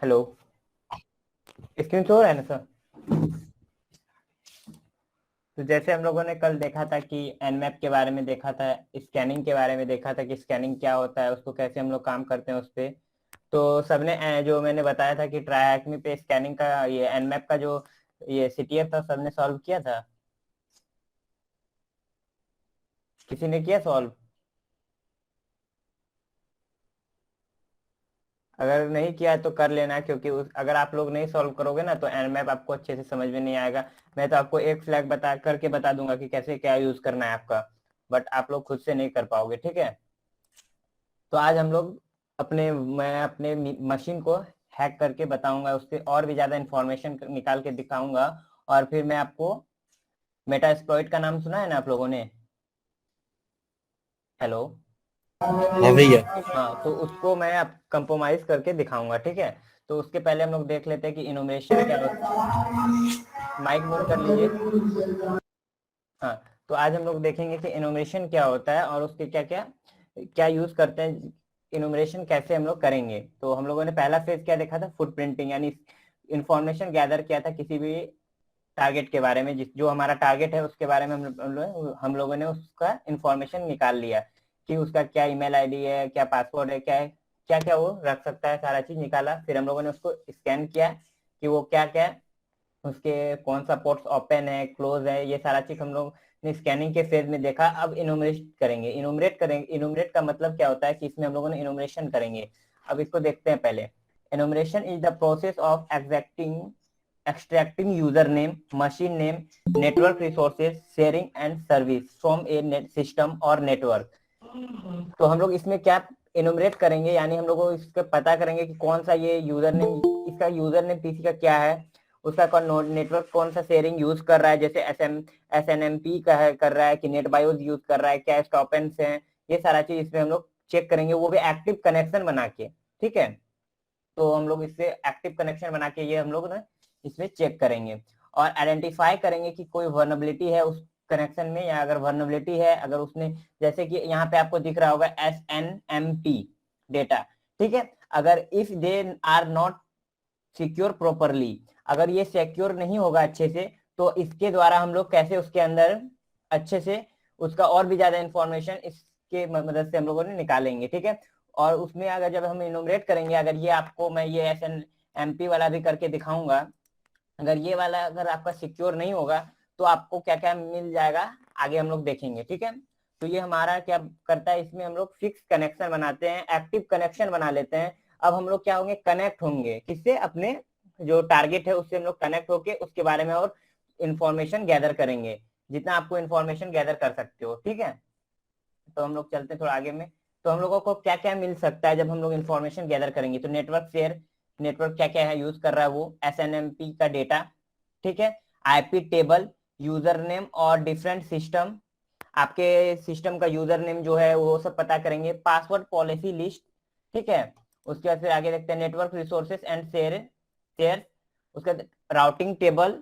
Hello, screen show हो रहा है ना सर? तो जैसे हम लोगों ने कल देखा था कि एनमैप के बारे में देखा था, स्कैनिंग के बारे में देखा था कि स्कैनिंग क्या होता है, उसको कैसे हम लोग काम करते हैं उस पे। तो सबने जो मैंने बताया था कि ट्राइएकमी पे स्कैनिंग का ये एनमैप का जो ये सीटीएफ था सबने सॉल्व किया था। किसी ने किया सॉल्व? अगर नहीं किया है तो कर लेना, क्योंकि अगर आप लोग नहीं सॉल्व करोगे ना तो एनमैप आपको अच्छे से समझ में नहीं आएगा। मैं तो आपको एक फ्लैग बता करके बता दूंगा कि कैसे क्या यूज करना है आपका, बट आप लोग खुद से नहीं कर पाओगे, ठीक है। तो आज हम लोग मैं अपने मशीन को हैक करके बताऊंगा, उससे और भी ज्यादा इंफॉर्मेशन निकाल के दिखाऊंगा। और फिर मैं आपको मेटास्प्लॉइट का नाम सुना है ना आप लोगों ने? हेलो। हाँ भैया। हाँ, तो उसको मैं आप कंप्रोमाइज करके दिखाऊंगा, ठीक है। तो उसके पहले हम लोग देख लेते हैं कि इनोमिनेशन क्या होता है। माइक म्यूट कर लीजिए। हाँ, तो आज हम लोग देखेंगे कि इनोमिनेशन क्या होता है और उसके क्या क्या क्या यूज करते हैं, इनोमिनेशन कैसे हम लोग करेंगे। तो हम लोगों ने पहला फेज क्या देखा था, फुटप्रिंटिंग, यानी इंफॉर्मेशन गैदर किया था किसी भी टारगेट के बारे में, जिस जो हमारा टारगेट है उसके बारे में हम लोगों ने उसका इंफॉर्मेशन निकाल लिया कि उसका क्या ईमेल आईडी है, क्या पासवर्ड है, क्या है, क्या क्या वो रख सकता है, सारा चीज निकाला। फिर हम लोगों ने उसको स्कैन किया कि वो क्या क्या उसके कौन सा पोर्ट्स ओपन है, क्लोज है, ये सारा चीज हम लोग ने स्कैनिंग के फेज में देखा। अब इनोमरेट करेंगे। इनोमरेट का मतलब क्या होता है कि इसमें हम लोगों ने इनोमरेशन करेंगे। अब इसको देखते हैं पहले। Enumeration is the process of extracting username, machine name, network resources, sharing and service from a net system or network। तो हम लोग इसमें क्या इनुमरेट करेंगे, यानी हम लोग इसका पता करेंगे कि कौन सा ये यूजर नेम, इसका यूजर नेम पीसी का क्या है, उसका कौन नेटवर्क कौन सा शेयरिंग यूज कर रहा है, जैसे एसएनएमपी का है कर रहा है कि नेट बायोस यूज कर रहा है, क्या स्टॉपेंस है, ये सारा चीज इसमें हम लोग चेक करेंगे, वो भी एक्टिव कनेक्शन बना के, ठीक है। तो हम लोग इससे एक्टिव कनेक्शन बना के ये हम लोग ना इसमें चेक करेंगे और आइडेंटिफाई करेंगे कि कोई वर्नेबिलिटी है उस कनेक्शन में, या अगर वर्नेबिलिटी है, अगर उसने, जैसे कि यहाँ पे आपको दिख रहा होगा SNMP डेटा, ठीक है। अगर if they are not secure properly, अगर ये सिक्योर नहीं होगा अच्छे से, तो इसके द्वारा हम लोग कैसे उसके अंदर अच्छे से उसका और भी ज्यादा इंफॉर्मेशन इसके मदद से हम लोगों ने निकालेंगे, ठीक है। और उसमें अगर जब हम इनोमरेट करेंगे, अगर ये आपको मैं ये SNMP वाला भी करके दिखाऊंगा, अगर ये वाला अगर आपका सिक्योर नहीं होगा तो आपको क्या क्या मिल जाएगा आगे हम लोग देखेंगे, ठीक है। तो ये हमारा क्या करता है, इसमें हम लोग फिक्स कनेक्शन बनाते हैं, एक्टिव कनेक्शन बना लेते हैं। अब हम लोग क्या होंगे, कनेक्ट होंगे किससे, अपने जो टारगेट है उससे हम लोग कनेक्ट होके उसके बारे में और इंफॉर्मेशन गैदर करेंगे, जितना आपको इंफॉर्मेशन गैदर कर सकते हो, ठीक है। तो हम लोग चलते हैं थोड़ा आगे में। तो हम लोगों को क्या क्या मिल सकता है जब हम लोग इन्फॉर्मेशन गैदर करेंगे, तो नेटवर्क शेयर, नेटवर्क क्या क्या है यूज कर रहा है वो, SNMP का डेटा, ठीक है। IP टेबल, यूजर नेम और डिफरेंट सिस्टम, आपके सिस्टम का यूजर नेम जो है वो सब पता करेंगे, पासवर्ड पॉलिसी लिस्ट, ठीक है। उसके बाद फिर आगे देखते हैं नेटवर्क रिसोर्सेस एंड शेयर, उसके बाद routing table,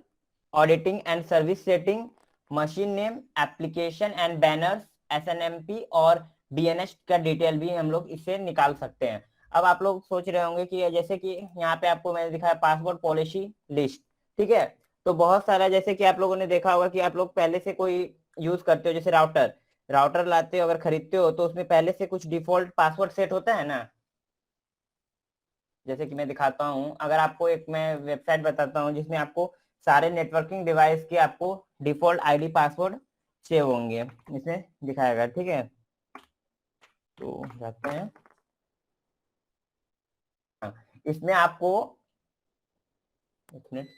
auditing and service setting, machine name, application and banners, SNMP और DNS का डिटेल भी हम लोग इससे निकाल सकते हैं। अब आप लोग सोच रहे होंगे कि जैसे कि यहाँ पे आपको मैंने दिखाया पासवर्ड पॉलिसी लिस्ट, ठीक है। तो बहुत सारा, जैसे कि आप लोगों ने देखा होगा कि आप लोग पहले से कोई यूज करते हो, जैसे राउटर राउटर लाते हो अगर खरीदते हो, तो उसमें पहले से कुछ डिफॉल्ट पासवर्ड सेट होता है ना। जैसे कि मैं दिखाता हूँ, अगर आपको एक मैं वेबसाइट बताता हूँ जिसमें आपको सारे नेटवर्किंग डिवाइस के आपको डिफॉल्ट आईडी पासवर्ड सेव होंगे, इसमें दिखाएगा, ठीक है। तो जाते हैं। हाँ, इसमें आपको एक मिनट।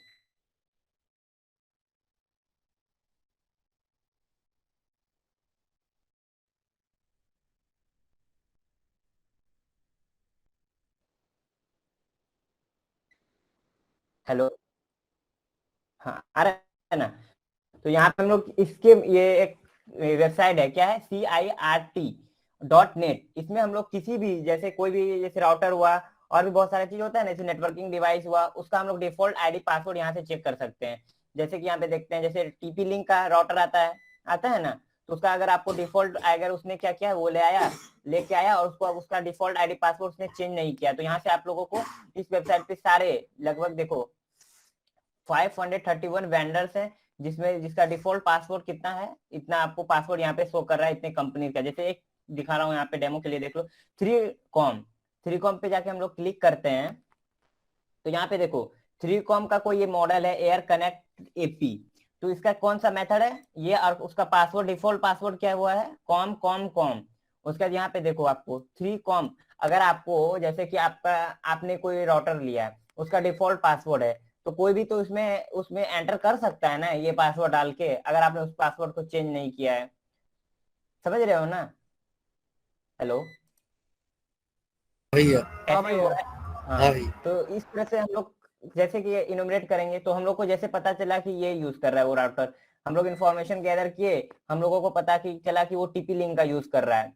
हेलो। हाँ, आ रहा है ना? तो यहाँ पे हम लोग इसके ये एक वेबसाइट है, क्या है, CIRT.net। इसमें हम लोग किसी भी, जैसे कोई भी, जैसे राउटर हुआ और भी बहुत सारा चीज होता है ना, जैसे नेटवर्किंग डिवाइस हुआ, उसका हम लोग डिफॉल्ट आईडी पासवर्ड यहाँ से चेक कर सकते हैं। जैसे कि यहाँ पे देखते हैं, जैसे TP लिंक का राउटर आता है ना, तो उसका अगर आपको डिफॉल्ट, अगर उसने क्या किया वो लेके आया और उसको उसका डिफॉल्ट आईडी पासवर्ड उसने चेंज नहीं किया, तो यहाँ से आप लोगों को इस वेबसाइट पे सारे लगभग देखो 531 वेंडर्स है, जिसमें जिसका डिफॉल्ट पासवर्ड कितना है, इतना आपको पासवर्ड यहाँ पे शो कर रहा है इतने कंपनी का। जैसे एक दिखा रहा हूँ यहाँ पे डेमो के लिए, देख लो 3कॉम पे जाके हम लोग क्लिक करते हैं, तो यहाँ पे देखो 3कॉम का कोई ये मॉडल है एयर कनेक्ट एपी। तो इसका कौन सा मेथड है ये, और उसका पासवर्ड डिफॉल्ट पासवर्ड क्या हुआ है, कॉम कॉम कॉम। उसका यहाँ पे देखो आपको 3कॉम, अगर आपको जैसे कि आपने कोई राउटर लिया है, उसका डिफॉल्ट पासवर्ड है, तो कोई भी तो उसमें उसमें एंटर कर सकता है ना ये पासवर्ड डाल के, अगर आपने उस पासवर्ड को चेंज नहीं किया है। समझ रहे हो ना? हेलो, भैया। हाँ कैसे हो भैया। रहा है? हाँ हाँ, भैया। तो इस तरह से हम लोग जैसे कि इनुमरेट करेंगे, तो हम लोग को जैसे पता चला कि ये यूज कर रहा है वो राउटर, हम लोग इन्फॉर्मेशन गैदर किए, हम लोगों को पता कि चला कि वो टीपी लिंक का यूज कर रहा है,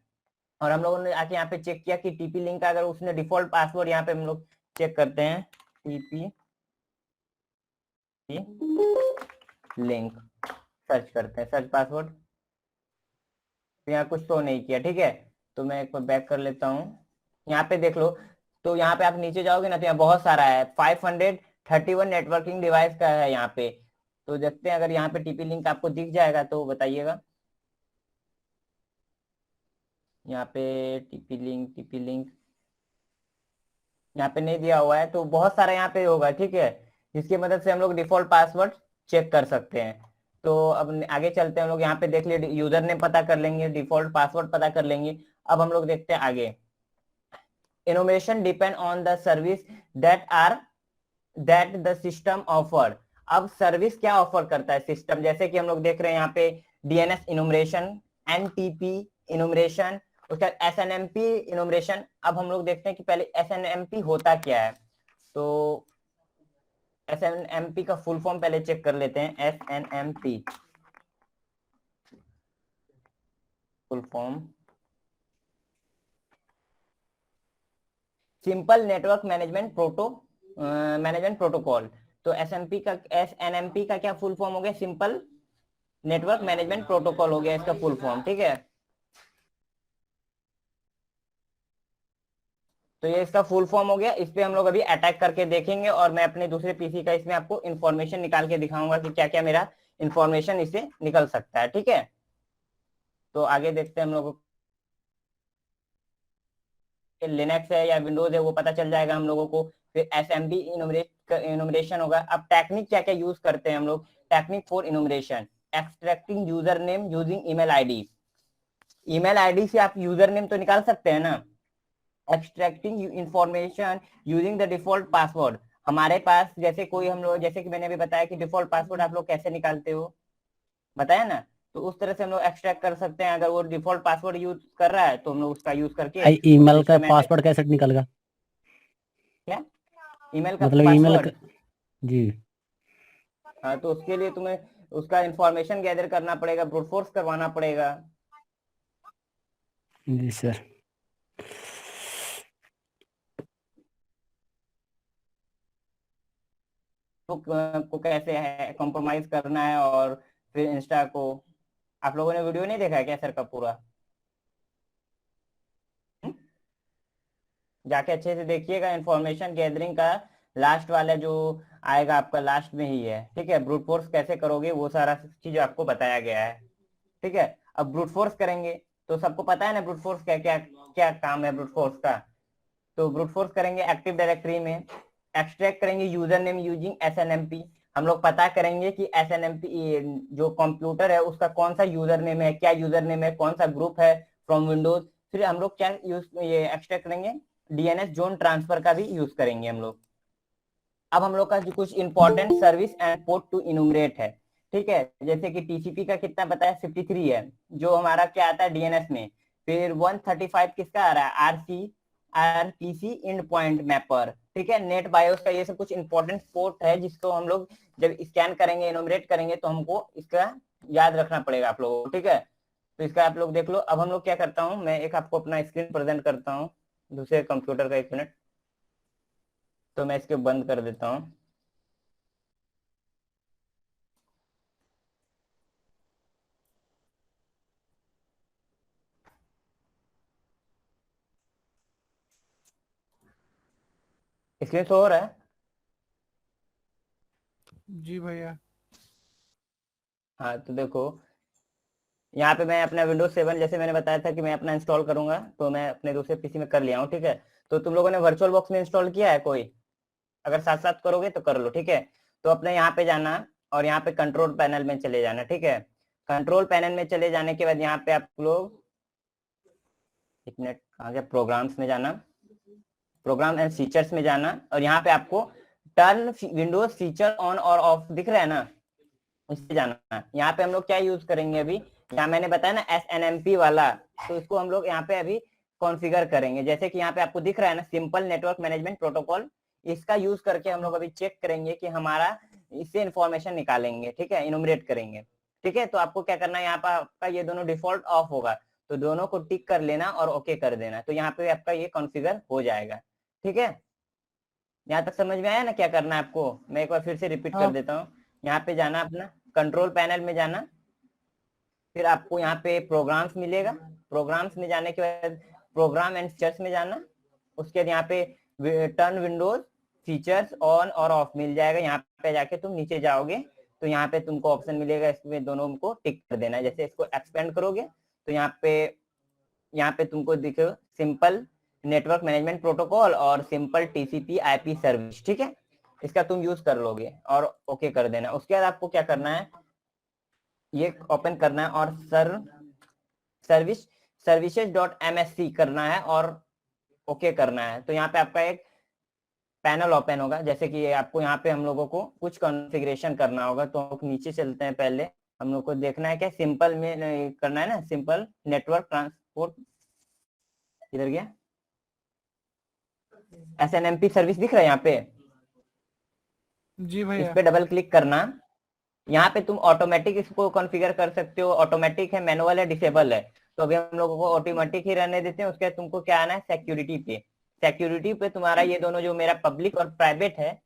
और हम लोगों ने आके यहाँ पे चेक किया कि टीपी लिंक का अगर उसने डिफॉल्ट पासवर्ड, यहाँ पे हम लोग चेक करते हैं टीपी लिंक, सर्च करते हैं, सर्च पासवर्ड, तो यहाँ कुछ शो नहीं किया। ठीक है, तो मैं एक बार बैक कर लेता हूँ, यहाँ पे देख लो, तो यहाँ पे आप नीचे जाओगे ना तो यहाँ बहुत सारा है, 531 नेटवर्किंग डिवाइस का है यहाँ पे। तो देखते हैं, अगर यहाँ पे टीपी लिंक आपको दिख जाएगा तो बताइएगा। यहाँ पे टीपी लिंक यहाँ पे नहीं दिया हुआ है, तो बहुत सारा यहाँ पे होगा। ठीक है, जिसकी मदद से हम लोग डिफॉल्ट पासवर्ड चेक कर सकते हैं। तो अब आगे चलते हैं, हम लोग यहाँ पे देख लिए यूजर नेम पता कर लेंगे, डिफॉल्ट पासवर्ड पता कर लेंगे। अब हम लोग देखते हैं आगे, innovation depend on the service that the system offer. अब सर्विस क्या ऑफर करता है सिस्टम, जैसे कि हम लोग देख रहे हैं यहाँ पे डीएनएस इनुमरेशन, एनटीपी इनुमरेशन, उसका एसएनएमपी इनुमरेशन। अब हम लोग देखते हैं कि पहले एसएनएमपी होता क्या है, तो एसएनएमपी का फुल फॉर्म पहले चेक कर लेते हैं। SNMP full form simple network management protocol. तो एसएनएमपी का क्या फुल फॉर्म हो गया, सिंपल नेटवर्क मैनेजमेंट प्रोटोकॉल हो गया इसका फुल फॉर्म। ठीक है, तो ये इसका फुल फॉर्म हो गया, इस पे हम लोग अभी अटैक करके देखेंगे, और मैं अपने दूसरे पीसी का इसमें आपको इन्फॉर्मेशन निकाल के दिखाऊंगा कि क्या क्या मेरा इन्फॉर्मेशन इससे निकल सकता है। ठीक है, तो आगे देखते हैं हम लोग, लिनक्स है या विंडोज है वो पता चल जाएगा हम लोगों को। फिर एसएमबी इनुमरेशन होगा। अब टेक्निक क्या क्या यूज करते हैं हम लोग, technique for enumeration, extracting user name using email ID. Email ID से आप यूजर नेम तो निकाल सकते हैं ना। Extracting information using the default password, हमारे पास जैसे कोई हम लोग, जैसे कि मैंने अभी बताया कि डिफॉल्ट पासवर्ड आप लोग कैसे निकालते हो, बताया ना, तो उस तरह से हम लोग एक्सट्रैक्ट कर सकते हैं। अगर वो डिफॉल्ट पासवर्ड यूज कर रहा है तो हम लोग उसका यूज करके भाई उस ईमेल का सिस्टम में अटैक। पासवर्ड कैसे निकलेगा? क्या ईमेल का मतलब ईमेल पासवर्ड? जी। हाँ, तो उसके लिए तुम्हें उसका इंफॉर्मेशन गैदर करना पड़ेगा, ब्रूट फोर्स करवाना पड़ेगा। जी सर। तो को कैसे है कॉम्प्रोमाइज करना है, और फिर इंस्टा को, आप लोगों ने वीडियो नहीं देखा है क्या सर का पूरा? हम्म? जाके अच्छे से देखिएगा, इंफॉर्मेशन गैदरिंग का लास्ट वाला जो आएगा आपका लास्ट में ही है। ठीक है, ब्रूट फोर्स कैसे करोगे वो सारा चीज आपको बताया गया है। ठीक है, अब ब्रूट फोर्स करेंगे तो सबको पता है ना ब्रूट फोर्स क्या क्या क्या काम है ब्रूट फोर्स का। तो ब्रूट फोर्स करेंगे एक्टिव डायरेक्टरी में, एक्सट्रैक्ट करेंगे यूजर नेम यूजिंग एसएनएमपी। हम लोग पता करेंगे कि एसएनएमपी जो कंप्यूटर है उसका कौन सा यूजर नेम है, क्या यूजर नेम है, कौन सा ग्रुप है फ्रॉम विंडोज। फिर हम लोग क्या यूज ये एक्सट्रैक्ट करेंगे, डीएनएस जोन ट्रांसफर का भी यूज करेंगे हम लोग। अब हम लोग का जो कुछ important service and port to enumerate है। ठीक है, जैसे कि टीसीपी का कितना बताया, 53 है, जो हमारा क्या आता है डीएनएस में। फिर 135 किसका आ रहा है, आरपीसी एंड पॉइंट मैपर। ठीक है, नेट बायोस का, ये सब कुछ इंपॉर्टेंट पोर्ट है जिसको हम लोग जब स्कैन करेंगे इनुमरेट करेंगे तो हमको इसका याद रखना पड़ेगा आप लोगों को। ठीक है, तो इसका आप लोग देख लो। अब हम लोग क्या करता हूँ, मैं एक आपको अपना स्क्रीन प्रेजेंट करता हूँ दूसरे कंप्यूटर का, 1 मिनट, तो मैं इसके बंद कर देता हूँ। स्क्रीन शो हो रहा है? जी भैया। हाँ तो देखो, यहाँ पे मैं अपना विंडोज 7 जैसे मैंने बताया था कि मैं अपना इंस्टॉल करूंगा, तो मैं अपने दूसरे पीसी में कर लिया हूँ, ठीक है। तो तुम लोगों ने वर्चुअल बॉक्स में इंस्टॉल किया है कोई? अगर साथ साथ करोगे तो कर लो, ठीक है। तो अपने यहाँ पे जाना और यहाँ पे कंट्रोल पैनल में चले जाना, ठीक है। कंट्रोल पैनल में चले जाने के बाद यहाँ पे आप लोग, एक मिनट, कहाँ गया, प्रोग्राम्स में जाना, प्रोग्राम एंड फीचर्स में जाना, और यहाँ पे आपको टर्न विंडोज फीचर ऑन और ऑफ दिख रहा है ना, इससे जाना है। यहाँ पे हम लोग क्या यूज करेंगे अभी, यहाँ मैंने बताया ना SNMP वाला, तो इसको हम लोग यहाँ पे अभी कॉन्फ़िगर करेंगे। जैसे कि यहाँ पे आपको दिख रहा है ना, सिंपल नेटवर्क मैनेजमेंट प्रोटोकॉल, इसका यूज करके हम लोग अभी चेक करेंगे कि हमारा, इससे इंफॉर्मेशन निकालेंगे, ठीक है, इनुमरेट करेंगे, ठीक है। तो आपको क्या करना है, यहाँ पर आपका ये दोनों डिफॉल्ट ऑफ होगा, तो दोनों को टिक कर लेना और ओके कर देना, तो यहाँ पे आपका ये कॉन्फ़िगर हो जाएगा, ठीक है। यहाँ तक समझ में आया ना क्या करना है आपको? मैं एक बार फिर से रिपीट कर हाँ देता हूँ। यहाँ पे जाना, अपना कंट्रोल पैनल में जाना, फिर आपको यहाँ पे प्रोग्राम्स मिलेगा, प्रोग्राम्स में जाने के बाद प्रोग्राम एंड फीचर्स में जाना, उसके बाद यहाँ पे टर्न विंडोज फीचर्स ऑन और ऑफ मिल जाएगा। यहाँ पे जाके तुम नीचे जाओगे तो यहाँ पे तुमको ऑप्शन मिलेगा, इसमें दोनों को टिक कर देना है। जैसे इसको एक्सपेंड करोगे तो यहाँ पे तुमको दिखे सिंपल नेटवर्क मैनेजमेंट प्रोटोकॉल और सिंपल TCP IP सर्विस, ठीक है। इसका तुम यूज कर लोगे और ओके कर देना। उसके बाद आपको क्या करना है, ये ओपन करना है और services.msc करना है और ओके करना है। तो यहाँ पे आपका एक पैनल ओपन होगा, जैसे कि आपको यहाँ पे हम लोगों को कुछ कॉन्फ़िगरेशन करना होगा। तो हम नीचे चलते हैं, पहले हम लोग को देखना है क्या सिंपल में करना है ना, सिंपल नेटवर्क ट्रांसपोर्ट, इधर गया, SNMP सर्विस दिख रहा है यहाँ पे, जी इस भैया। पे डबल क्लिक करना। यहाँ पे तुम ऑटोमेटिक इसको कॉन्फ़िगर कर सकते हो, ऑटोमेटिक है, मैनुअल है, डिसेबल है। तो अभी हम लोगों को ऑटोमेटिक ही रहने देते हैं। उसके बाद तुमको क्या आना है, सिक्योरिटी पे। सिक्योरिटी पे तुम्हारा ये दोनों जो मेरा पब्लिक और प्राइवेट है,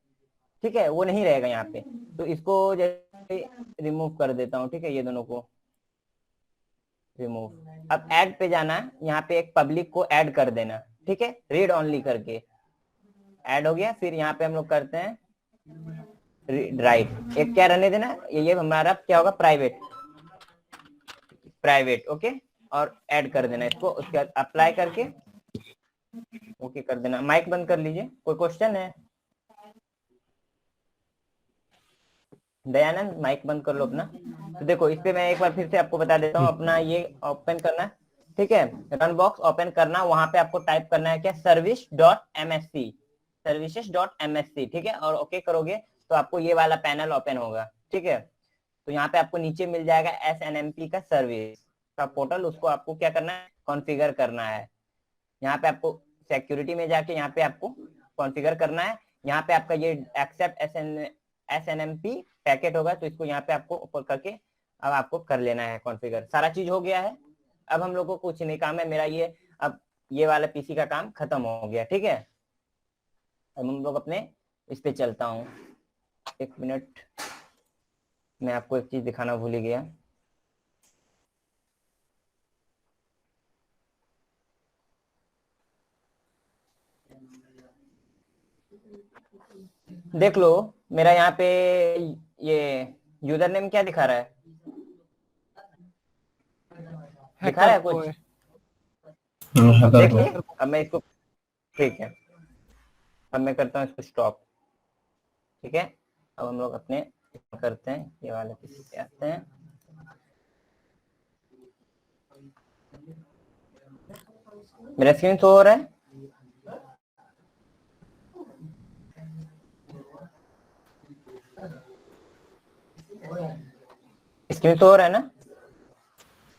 ठीक है, वो नहीं रहेगा यहाँ पे। तो इसको जैसे रिमूव कर देता हूँ, ठीक है, ये दोनों को रिमूव। अब ऐड पे जाना, यहाँ पे एक पब्लिक को ऐड कर देना, ठीक है, रीड ओनली करके ऐड हो गया। फिर यहाँ पे हम लोग करते हैं राइट, एक क्या रहने देना, ये हमारा क्या होगा, प्राइवेट, प्राइवेट, ओके, और ऐड कर देना इसको। उसके बाद अप्लाई करके ओके कर देना। माइक बंद कर लीजिए। कोई क्वेश्चन है? दयानंद माइक बंद कर लो अपना। तो देखो, इस पे मैं एक बार फिर से आपको बता देता हूँ। अपना ये ओपन करना, ठीक है, रन बॉक्स ओपन करना, वहां पे आपको टाइप करना है क्या, service.msc, services.msc, ठीक है, और ओके करोगे तो आपको ये वाला पैनल ओपन होगा, ठीक है। तो यहाँ पे आपको नीचे मिल जाएगा SNMP का सर्विस का पोर्टल, उसको आपको क्या करना है, कॉन्फ़िगर करना है। यहाँ पे आपको सिक्योरिटी में जाके यहाँ पे आपको कॉन्फ़िगर करना है। यहाँ पे आपका ये एक्सेप्ट SNMP पैकेट होगा, तो इसको यहाँ पे आपको ऊपर करके अब आपको कर लेना है कॉन्फ़िगर। सारा चीज हो गया है। अब हम लोग को कुछ नहीं काम है, मेरा ये अब ये वाला पीसी का काम खत्म हो गया, ठीक है। अब हम लोग अपने इस पे चलता हूँ, एक मिनट, मैं आपको एक चीज दिखाना भूल ही गया। देख लो, मेरा यहाँ पे ये यूजर नेम क्या दिखा रहा है, दिखा रहा है कुछ? देख लिए? अब मैं इसको, ठीक है, अब मैं करता हूँ इसको स्टॉप, ठीक है। अब हम लोग अपने करते हैं, ये वाले पीसी पे आते हैं। मेरा स्क्रीन शो हो रहा है? स्क्रीन शो हो रहा है ना?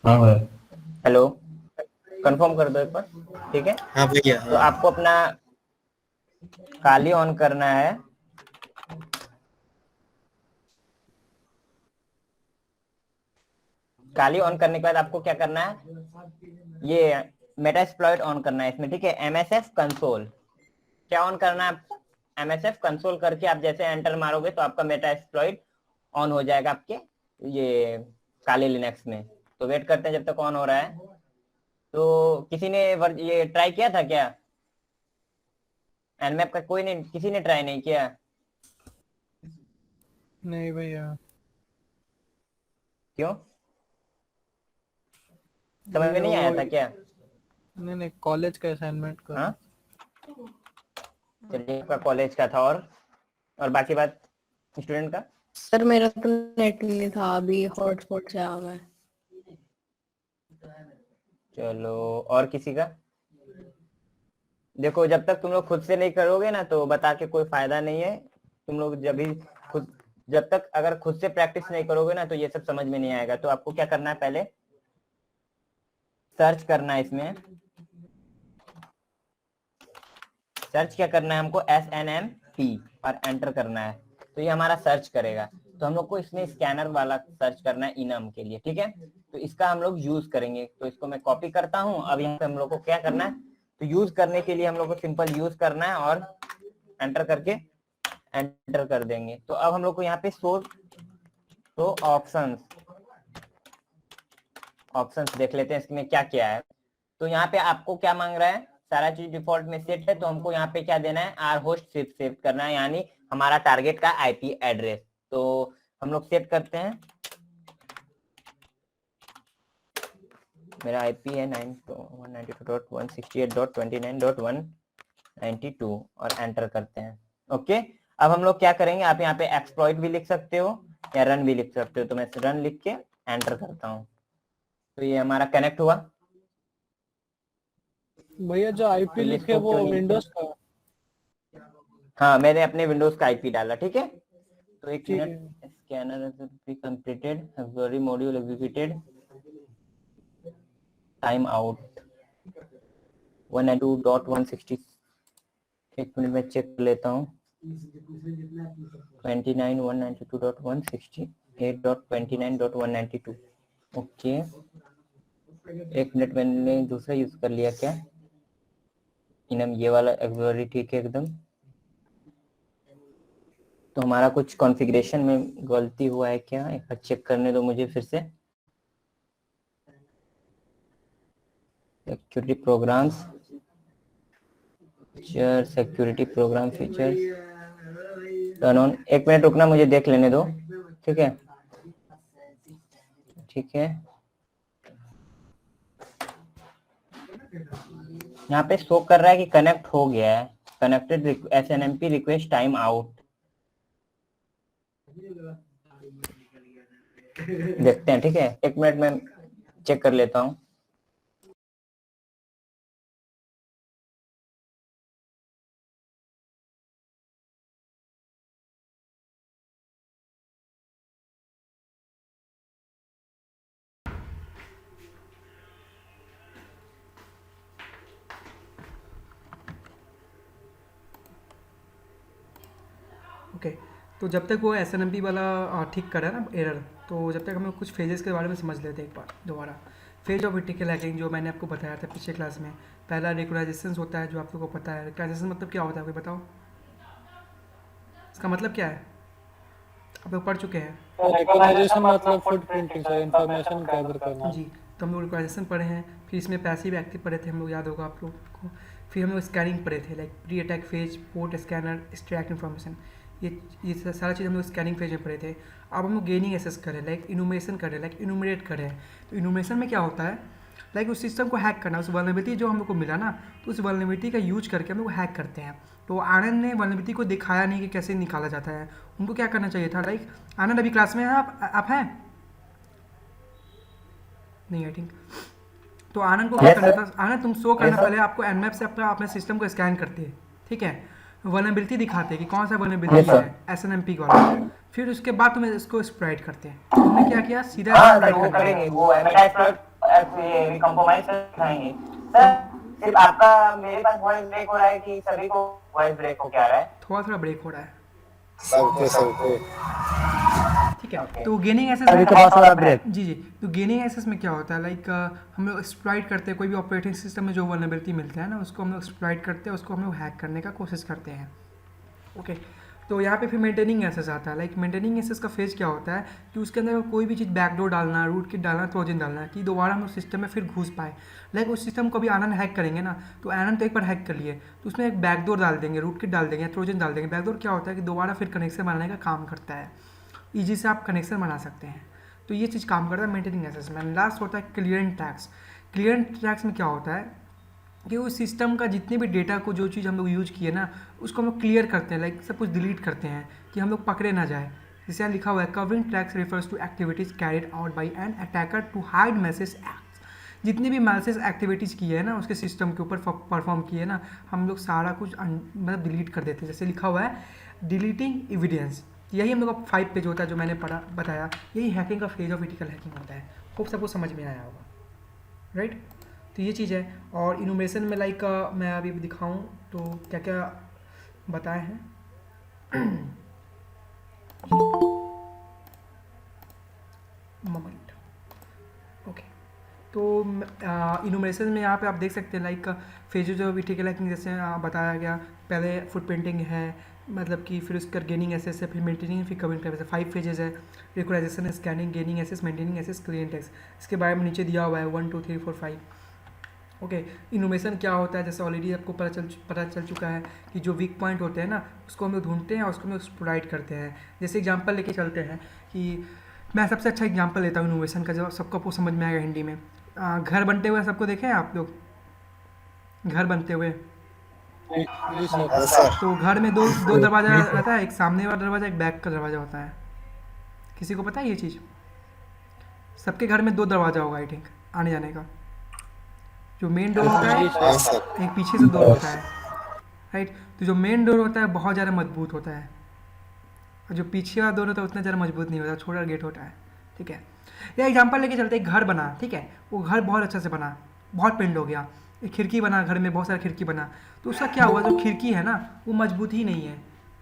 हाँ भाई। हेलो, कंफर्म कर दो एक बार, ठीक है। हाँ भैया। तो आपको अपना काली ऑन करना है, काली ऑन करने के बाद आपको क्या करना है, ये मेटास्प्लॉइट ऑन करना है इसमें, ठीक है। MSF कंसोल क्या ऑन करना है, MSF कंसोल करके आप जैसे एंटर मारोगे तो आपका मेटास्प्लॉइट ऑन हो जाएगा आपके ये काले लिनक्स में। तो वेट करते हैं जब तक ऑन हो रहा है। तो किसी ने ये ट्राई किया था क्या? एनमैप का कोई नहीं, किसी ने ट्राई नहीं किया? नहीं भैया। क्यों, समझ में भैया नहीं वो आया था क्या? नहीं नहीं, कॉलेज का असाइनमेंट कर हाँ चलिए, आपका कॉलेज का था, और बाकी बात स्टूडेंट का। सर मेरा तो नेट नहीं था, अभी हॉटस्पॉट से आ मैं। चलो, और किसी का? देखो, जब तक तुम लोग खुद से नहीं करोगे ना तो बता के कोई फायदा नहीं है। तुम लोग जब तक अगर खुद से प्रैक्टिस नहीं करोगे ना तो ये सब समझ में नहीं आएगा। तो आपको क्या करना है, पहले सर्च करना है इसमें। सर्च क्या करना है हमको, SNMP और एंटर करना है, तो ये हमारा सर्च करेगा। तो हम लोग को इसमें स्कैनर वाला सर्च करना है इनम के लिए, ठीक है। तो इसका हम लोग यूज करेंगे, तो इसको मैं कॉपी करता हूँ। अब यहाँ पे हम लोग को क्या करना है, तो यूज करने के लिए हम लोग को सिंपल यूज करना है और एंटर करके एंटर कर देंगे। तो अब हम लोग को यहाँ पे तो ऑप्शंस देख लेते हैं इसमें क्या क्या है। तो यहाँ पे आपको क्या मांग रहा है, सारा चीज डिफॉल्ट में सेट है, तो हमको यहाँ पे क्या देना है, आर होस्ट सेव करना है, यानी हमारा टारगेट का आईपी एड्रेस। तो हम लोग सेट करते हैं, मेरा आईपी है 192.168.29.192 और एंटर करते हैं। ओके, अब हम लोग क्या करेंगे, आप यहाँ पे एक्सप्लॉइट भी लिख सकते हो या रन भी लिख सकते हो। तो मैं रन लिख के एंटर करता हूँ, तो ये हमारा कनेक्ट हुआ। भैया जो आईपी तो ये लिखे स्कोप वो क्यों नहीं विंडोज लिखा? का? हाँ, मैंने अपने विंडोज का आईपी डाला, ठीक है। तो एक ठीक मिनट, है। Scanner completed, auxiliary module executed, time out 192.160। एक मिनट में चेक कर लेता हूँ। 29.192.168.29.192। ओके, एक मिनट, मैंने दूसरा यूज कर लिया क्या, इनम ये वाला ऑक्सिलरी, ठीक है एकदम। तो हमारा कुछ कॉन्फ़िगरेशन में गलती हुआ है क्या, एक बार चेक करने दो मुझे फिर से। Security programs, security program feature turn on. एक मिनट रुकना, मुझे देख लेने दो, ठीक है। ठीक है, यहाँ पे शो कर रहा है कि कनेक्ट हो गया है, connected SNMP request time out. देखते हैं, ठीक है, एक मिनट में चेक कर लेता हूँ। ओके, तो जब तक वो SNMP वाला ठीक करा ना एरर, तो जब तक हम लोग कुछ फेजेस के बारे में समझ लेते हैं एक बार दोबारा। फेज ऑफ वर्टिकल हैकिंग जो मैंने आपको बताया था पिछले क्लास में, पहला रिकॉग्नाइजेशन होता है, जो आप लोगों को पता है। रिकॉग्नाइजेशन मतलब क्या होता है, कोई बताओ इसका मतलब क्या है, आप लोग पढ़ चुके हैं? रिकॉग्नाइजेशन मतलब फुटप्रिंटिंग सर, इंफॉर्मेशन गैदर करना। जी, तो हम लोग रिकॉग्नाइजेशन पढ़े हैं, फिर इसमें पैसिव एक्टिव पढ़े थे हम लोग, याद होगा आप लोग को। फिर हम लोग स्कैनिंग पढ़े थे, like pre attack phase, port scanner, extract information, ये सारा चीज़ हम लोग स्कैनिंग फेज में पढ़े थे। अब हम लोग गेनिंग एसेस करें, लाइक इनूमरेशन करें, लाइक इनूमरेट करें। तो इनूमरेशन में क्या होता है, लाइक उस सिस्टम को हैक करना, उस वल्नरेबिलिटी जो हम लोग को मिला ना, तो उस वल्नरेबिलिटी का यूज करके हम लोग हैक करते हैं। तो आनंद ने वल्नरेबिलिटी को दिखाया नहीं कि कैसे निकाला जाता है, उनको क्या करना चाहिए था, लाइक आनंद अभी क्लास में है, आप हैं नहीं, आई थिंक। तो आनंद को क्या करना था, आनंद तुम शो करना पहले आपको एनमैप से अपने सिस्टम को स्कैन करते हैं, ठीक है, वल्नरेबिलिटी दिखाते हैं कि कौन सा वल्नरेबिलिटी है SNMP वाला। फिर उसके बाद तुम्हें इसको स्प्राइट करते हैं। तुमने क्या किया, सीधा वो करेंगे, वो कंप्रोमाइज दिखाएंगे। सर सिर्फ आपका मेरे पास वॉइस ब्रेक हो रहा है कि सभी को वॉइस ब्रेक हो क्या रहा है? थोड़ा थोड़ा ब्रेक हो रहा है, सबके ठीक है। तो गेनिंग एसेस सभी के पास हो रहा है ब्रेक। जी जी, तो गेनिंग एक्सेस में क्या होता है, लाइक हम लोग एक्सप्लॉइट करते हैं, कोई भी ऑपरेटिंग सिस्टम में जो वल्नरेबिलिटी मिलता है ना, उसको हम लोग एक्सप्लॉइट करते हैं, उसको हम लोग हैक करने का कोशिश करते हैं। ओके, तो यहाँ पे फिर मेंटेनिंग एसेस आता है। लाइक मेंटेनिंग एसेस का फेज क्या होता है कि उसके अंदर कोई भी चीज़ बैकडोर डालना, रूट किट डालना, ट्रोजन डालना कि दोबारा हम उस सिस्टम में फिर घुस पाए। लाइक उस सिस्टम को भी आनंद हैक करेंगे ना, तो आनंद तो एक बार हैक कर लिए तो उसमें एक बैकडोर डाल देंगे, रूट किट डाल देंगे, ट्रोजन डाल देंगे। बैकडोर क्या होता है कि दोबारा फिर कनेक्शन बनाने का काम करता है, ईजी से आप कनेक्शन बना सकते हैं। तो ये चीज़ काम करता है मेंटेनिंग एसेस में। लास्ट होता है क्लियरेंस टैग्स। क्लियरेंस टैग्स में क्या होता है कि उस सिस्टम का जितने भी डेटा को, जो चीज़ हम लोग यूज किए ना, उसको हम लोग क्लियर करते हैं, लाइक सब कुछ डिलीट करते हैं कि हम लोग पकड़े ना जाए। जैसे यहाँ लिखा हुआ है covering tracks refers to activities carried out by an attacker to hide message acts. जितनी भी मैसेज एक्टिविटीज़ की है ना उसके सिस्टम के ऊपर परफॉर्म किए ना, हम लोग सारा कुछ मतलब डिलीट कर देते हैं। जैसे लिखा हुआ है डिलीटिंग एविडेंस, यही हम लोग का 5 पेज होता है जो मैंने पढ़ा बताया, यही हैकिंग का फेज ऑफ एथिकल हैकिंग होता है। खूब सबको समझ में आया होगा, राइट। तो ये चीज़ है। और इनोवेशन में लाइक मैं अभी दिखाऊं तो क्या क्या बताए हैं। Moment, okay. तो इनोवेशन में यहाँ पे आप देख सकते हैं like phases of ethical hacking, जैसे बताया गया। पहले फुटप्रिंटिंग है, मतलब कि फिर उसका गेनिंग एसेस है, फिर मेंटेनिंग, फिर कवरिंग टाइप है। 5 फेजेज है, recognization, scanning, gaining access, maintaining access, clearance tags. इसके बारे में नीचे दिया हुआ है 1 2 3 4 5। ओके, इनोवेशन क्या होता है, जैसे ऑलरेडी आपको पता चल चुका है कि जो वीक पॉइंट होते हैं ना उसको हम लोग ढूंढते हैं और उसको हम लोग एक्सप्लॉइट करते हैं। जैसे एग्जांपल लेके चलते हैं कि मैं सबसे अच्छा एग्जांपल लेता हूँ इनोवेशन का, जो सबको आपको समझ में आएगा हिंदी में। घर बनते हुए सबको देखे हैं आप लोग, घर बनते हुए। जी सर। हाँ सर। तो घर में दो दरवाज़ा रहता है, एक सामने वाला दरवाज़ा, एक बैक का दरवाज़ा होता है। किसी को पता है ये चीज़? सबके घर में 2 दरवाज़ा होगा आई थिंक आने जाने का। जो मेन डोर होता है, हाँ सर। एक पीछे से डोर होता है, राइट। तो जो मेन डोर होता है बहुत ज़्यादा मजबूत होता है, और जो पीछे वाला डोर होता है उतना ज़्यादा मजबूत नहीं होता, छोटा गेट होता है, ठीक है। ये एग्जांपल लेके चलते हैं, घर बना, ठीक है। वो घर बहुत अच्छा से बना, बहुत पेंट हो गया। एक खिड़की बना, घर में बहुत सारा खिड़की बना, तो उसका क्या हुआ, जो खिड़की है ना वो मजबूत ही नहीं है।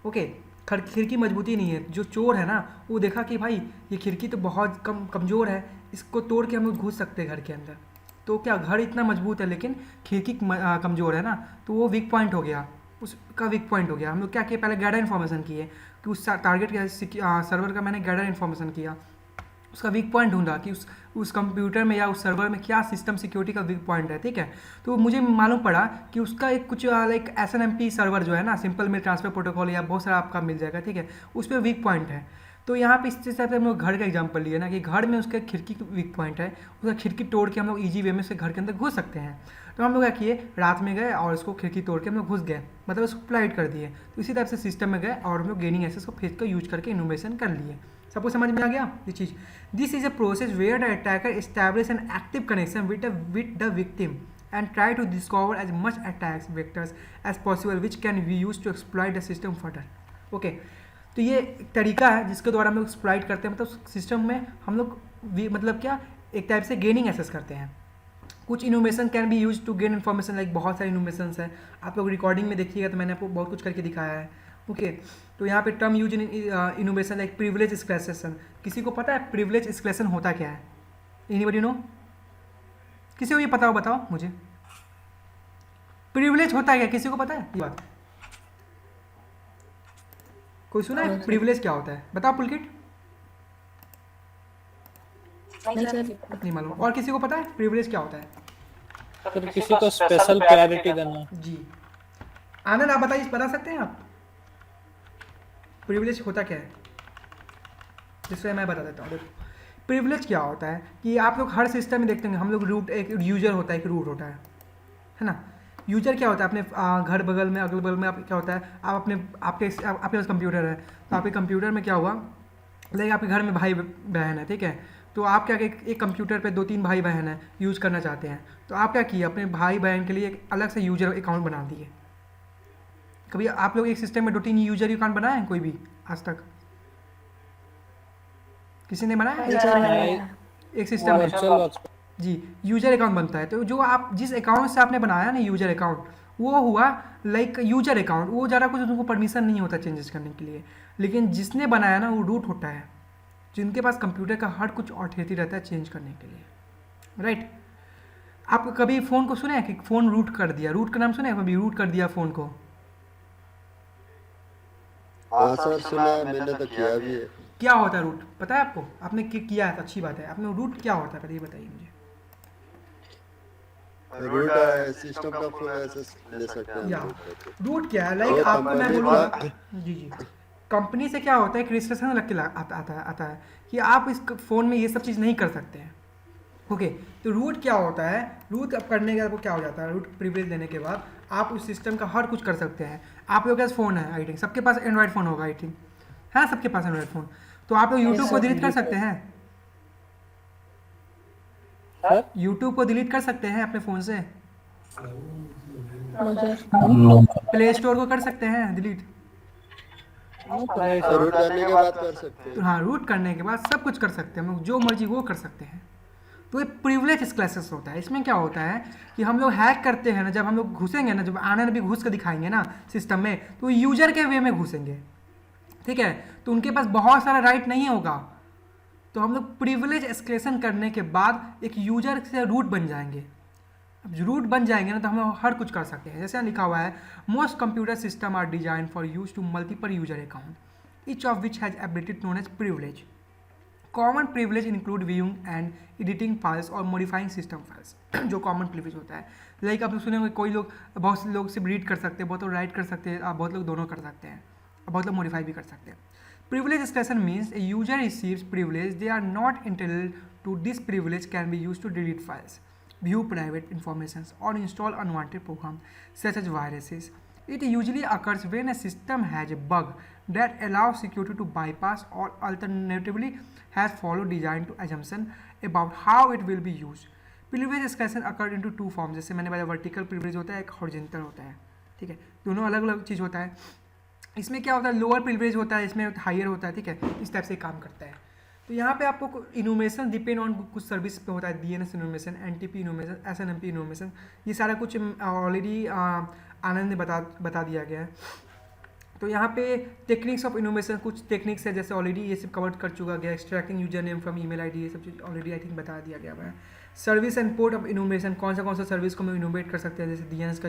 ओके, खिड़की मजबूती नहीं है। जो चोर है ना वो देखा कि भाई ये खिड़की तो बहुत कमज़ोर है, इसको तोड़ के हम लोग घुस सकते हैं घर के अंदर। तो क्या घर इतना मजबूत है लेकिन खिड़की कमज़ोर है ना, तो वो वीक पॉइंट हो गया, उसका वीक पॉइंट हो गया। हम लोग क्या किए, पहले गैदर इन्फॉर्मेशन किए कि उस टारगेट के सर्वर का मैंने गैदर इन्फॉर्मेशन किया, उसका वीक पॉइंट ढूंढा कि उस कंप्यूटर में या उस सर्वर में क्या सिस्टम सिक्योरिटी का वीक पॉइंट है, ठीक है। तो मुझे मालूम पड़ा कि उसका एक कुछ लाइक SNMP सर्वर जो है ना, सिंपल मेल ट्रांसफर प्रोटोकॉल, या बहुत सारा आपका मिल जाएगा, ठीक है। उस पर वीक पॉइंट है। तो यहाँ पे इस हिसाब से हम लोग घर का एग्जांपल लिए ना कि घर में उसका खिड़की वीक पॉइंट है, उसका खिड़की तोड़ के हम लोग ईजी वे में से घर के अंदर घुस सकते हैं। तो हम लोग क्या किए, रात में गए और उसको खिड़की तोड़ के हम लोग घुस गए, मतलब उसको प्लाइट कर दिए। तो इसी टाइप से सिस्टम में गए और हम लोग गेनिंग एक्सेस को फेज का यूज करके इनोवेशन कर लिए। सबको समझ में आ गया ये चीज़? This is a process where the attacker establish an active connection with the victim and try to discover as much attacks vectors as possible which can be used to exploit the system further. Okay, तो ये एक तरीका है जिसके द्वारा हम लोग exploit करते हैं, मतलब सिस्टम में हम लोग मतलब क्या एक टाइप से गेनिंग एक्सेस करते हैं। कुछ innovation can be use to gain information, like बहुत सारे इनोवेशन है, आप लोग रिकॉर्डिंग में देखिएगा तो मैंने आपको बहुत कुछ करके दिखाया है। ओके, तो यहाँ पे term use in innovation like privilege escalation. किसी को पता है प्रिविलेज एस्केलेशन होता क्या है? Anybody know? किसी को ये पता हो बताओ मुझे, प्रिविलेज होता है क्या? किसी को पता है ये बात? कोई सुना है प्रिविलेज क्या होता है? बताओ पुलकिट। नहीं मालूम। और किसी को पता है प्रिविलेज क्या होता है? सर किसी को स्पेशल प्रायोरिटी देना। जी आनंद, आप बताइए, बता सकते हैं आप प्रिविलेज होता क्या है? जिससे मैं बता देता हूँ। देखो प्रिविलेज क्या होता है कि आप लोग हर सिस्टम में देखते हैं, हम लोग रूट, एक यूजर होता है, एक रूट होता है ना। यूजर क्या होता है, अपने घर बगल में, अगल बगल में आप क्या होता है, आप आपके पास कंप्यूटर है, तो आपके कंप्यूटर में क्या हुआ, लाइक आपके घर में भाई बहन है, ठीक है। तो आप क्या एक कंप्यूटर पे 2-3 भाई बहन है यूज़ करना चाहते हैं, तो आप क्या किए, अपने भाई बहन के लिए एक अलग से यूजर अकाउंट बना दिए। कभी आप लोग एक सिस्टम में 2-3 यूजर अकाउंट बनाए हैं कोई भी आज तक? किसी ने बनाया एक सिस्टम में? जी, यूजर अकाउंट बनता है। तो जो आप जिस अकाउंट से आपने बनाया ना यूजर अकाउंट, वो हुआ लाइक यूजर अकाउंट, वो ज़्यादा कुछ उनको परमिशन नहीं होता चेंजेस करने के लिए। लेकिन जिसने बनाया ना वो रूट होता है, जिनके पास कंप्यूटर का हर कुछ ऑथोरिटी रहता है चेंज करने के लिए, राइट। आप कभी फ़ोन को सुने हैं कि फ़ोन रूट कर दिया? रूट का नाम सुने हैं कभी? रूट कर दिया फ़ोन को, हाँ सर सुना है, मैंने तो किया भी है। क्या होता है रूट, पता है आपको? आपने किया है तो अच्छी बात है। आपने रूट क्या होता है पहले ये बताइए मुझे। रूट है सिस्टम का फुल एक्सेस ले सकते हैं हम या रूट करके। रूट क्या है, लाइक वो आपको मैं कंपनी बोलूँगा। का जी जी। कंपनी से क्या होता है, एक रजिस्ट्रेशन लग के आता है कि आप इस फ़ोन में ये सब चीज़ नहीं कर सकते हैं। ओके, तो रूट क्या होता है? रूट अब करने के बाद आपको क्या हो जाता है, रूट प्रिविलेज लेने के बाद आप उस सिस्टम का हर कुछ कर सकते हैं। आप लोग के पास फ़ोन है आई थिंक, सबके पास एंड्रॉयड फ़ोन होगा आई थिंक, है ना? सबके पास एंड्रॉयड फ़ोन। तो आप लोग यूट्यूब को डिलीट कर सकते हैं। सर यूट्यूब को डिलीट कर सकते हैं अपने फ़ोन से। No sir. प्ले स्टोर को कर सकते हैं डिलीट। नहीं तो सर। रूट करने के बाद कर सकते तो हैं। हाँ, रूट करने के बाद सब कुछ कर सकते हैं हम लोग, जो मर्जी वो कर सकते हैं। तो ये प्रिविलेज क्लासेस होता है। इसमें क्या होता है कि हम लोग हैक करते हैं ना, जब हम लोग घुसेंगे ना, जब आनंद भी घुस कर दिखाएंगे ना सिस्टम में, तो यूजर के वे में घुसेंगे, ठीक है? तो उनके पास बहुत सारा राइट नहीं होगा। तो हम लोग प्रिविलेज एस्केलेशन करने के बाद एक यूजर से रूट बन जाएंगे। अब रूट बन जाएंगे ना तो हम लोग हर कुछ कर सकते हैं। जैसे यहाँ लिखा हुआ है, most computer system are design for use to multiple user account, each of which has ability known as privilege. Common privilege include viewing and editing files और मॉडिफाइंग सिस्टम फाइल्स। जो कॉमन प्रिविलेज होता है, like आप सुने होंगे कोई लोग, बहुत से लोग सिर्फ रीड कर सकते हैं, बहुत लोग राइट कर सकते हैं, बहुत लोग दोनों कर सकते हैं, और बहुत लोग मॉडिफाई भी कर सकते हैं। Privilege extension means a user receives privilege they are not intended to this privilege can be use to delete files, view private information, or install unwanted programs such as viruses. It usually occurs when a system has a bug that allows security to bypass or alternatively has followed design to assumption about how it will be used. Privilege escalation occur into two forms, जैसे मैंने बताया vertical privilege होता है, एक horizontal होता है, ठीक है? दोनों अलग अलग चीज़ होता है। इसमें क्या होता है, लोअर प्रिविलेज होता है, इसमें हायर होता है, ठीक है? इस टाइप से काम करता है। तो यहाँ पे आपको इनोमेशन डिपेंड ऑन कुछ सर्विस पे होता है, DNS इनोमेशन, NTP इनोमेशन, SNMP इनोमेशन, ये सारा कुछ ऑलरेडी आनंद ने बता दिया गया है। तो यहाँ पे टेक्निक्स ऑफ इनोमेशन, कुछ टेक्निक्स है जैसे ऑलरेडी ये सब कवर कर चुका गया, extracting user name from email ID, ये सब चीज़ ऑलरेडी आई थिंक बता दिया गया है। सर्विस एंड पोर्ट ऑफ इनोमेशन, कौन सा सर्विस को हम इनोवेट कर सकते हैं, जैसे DNS का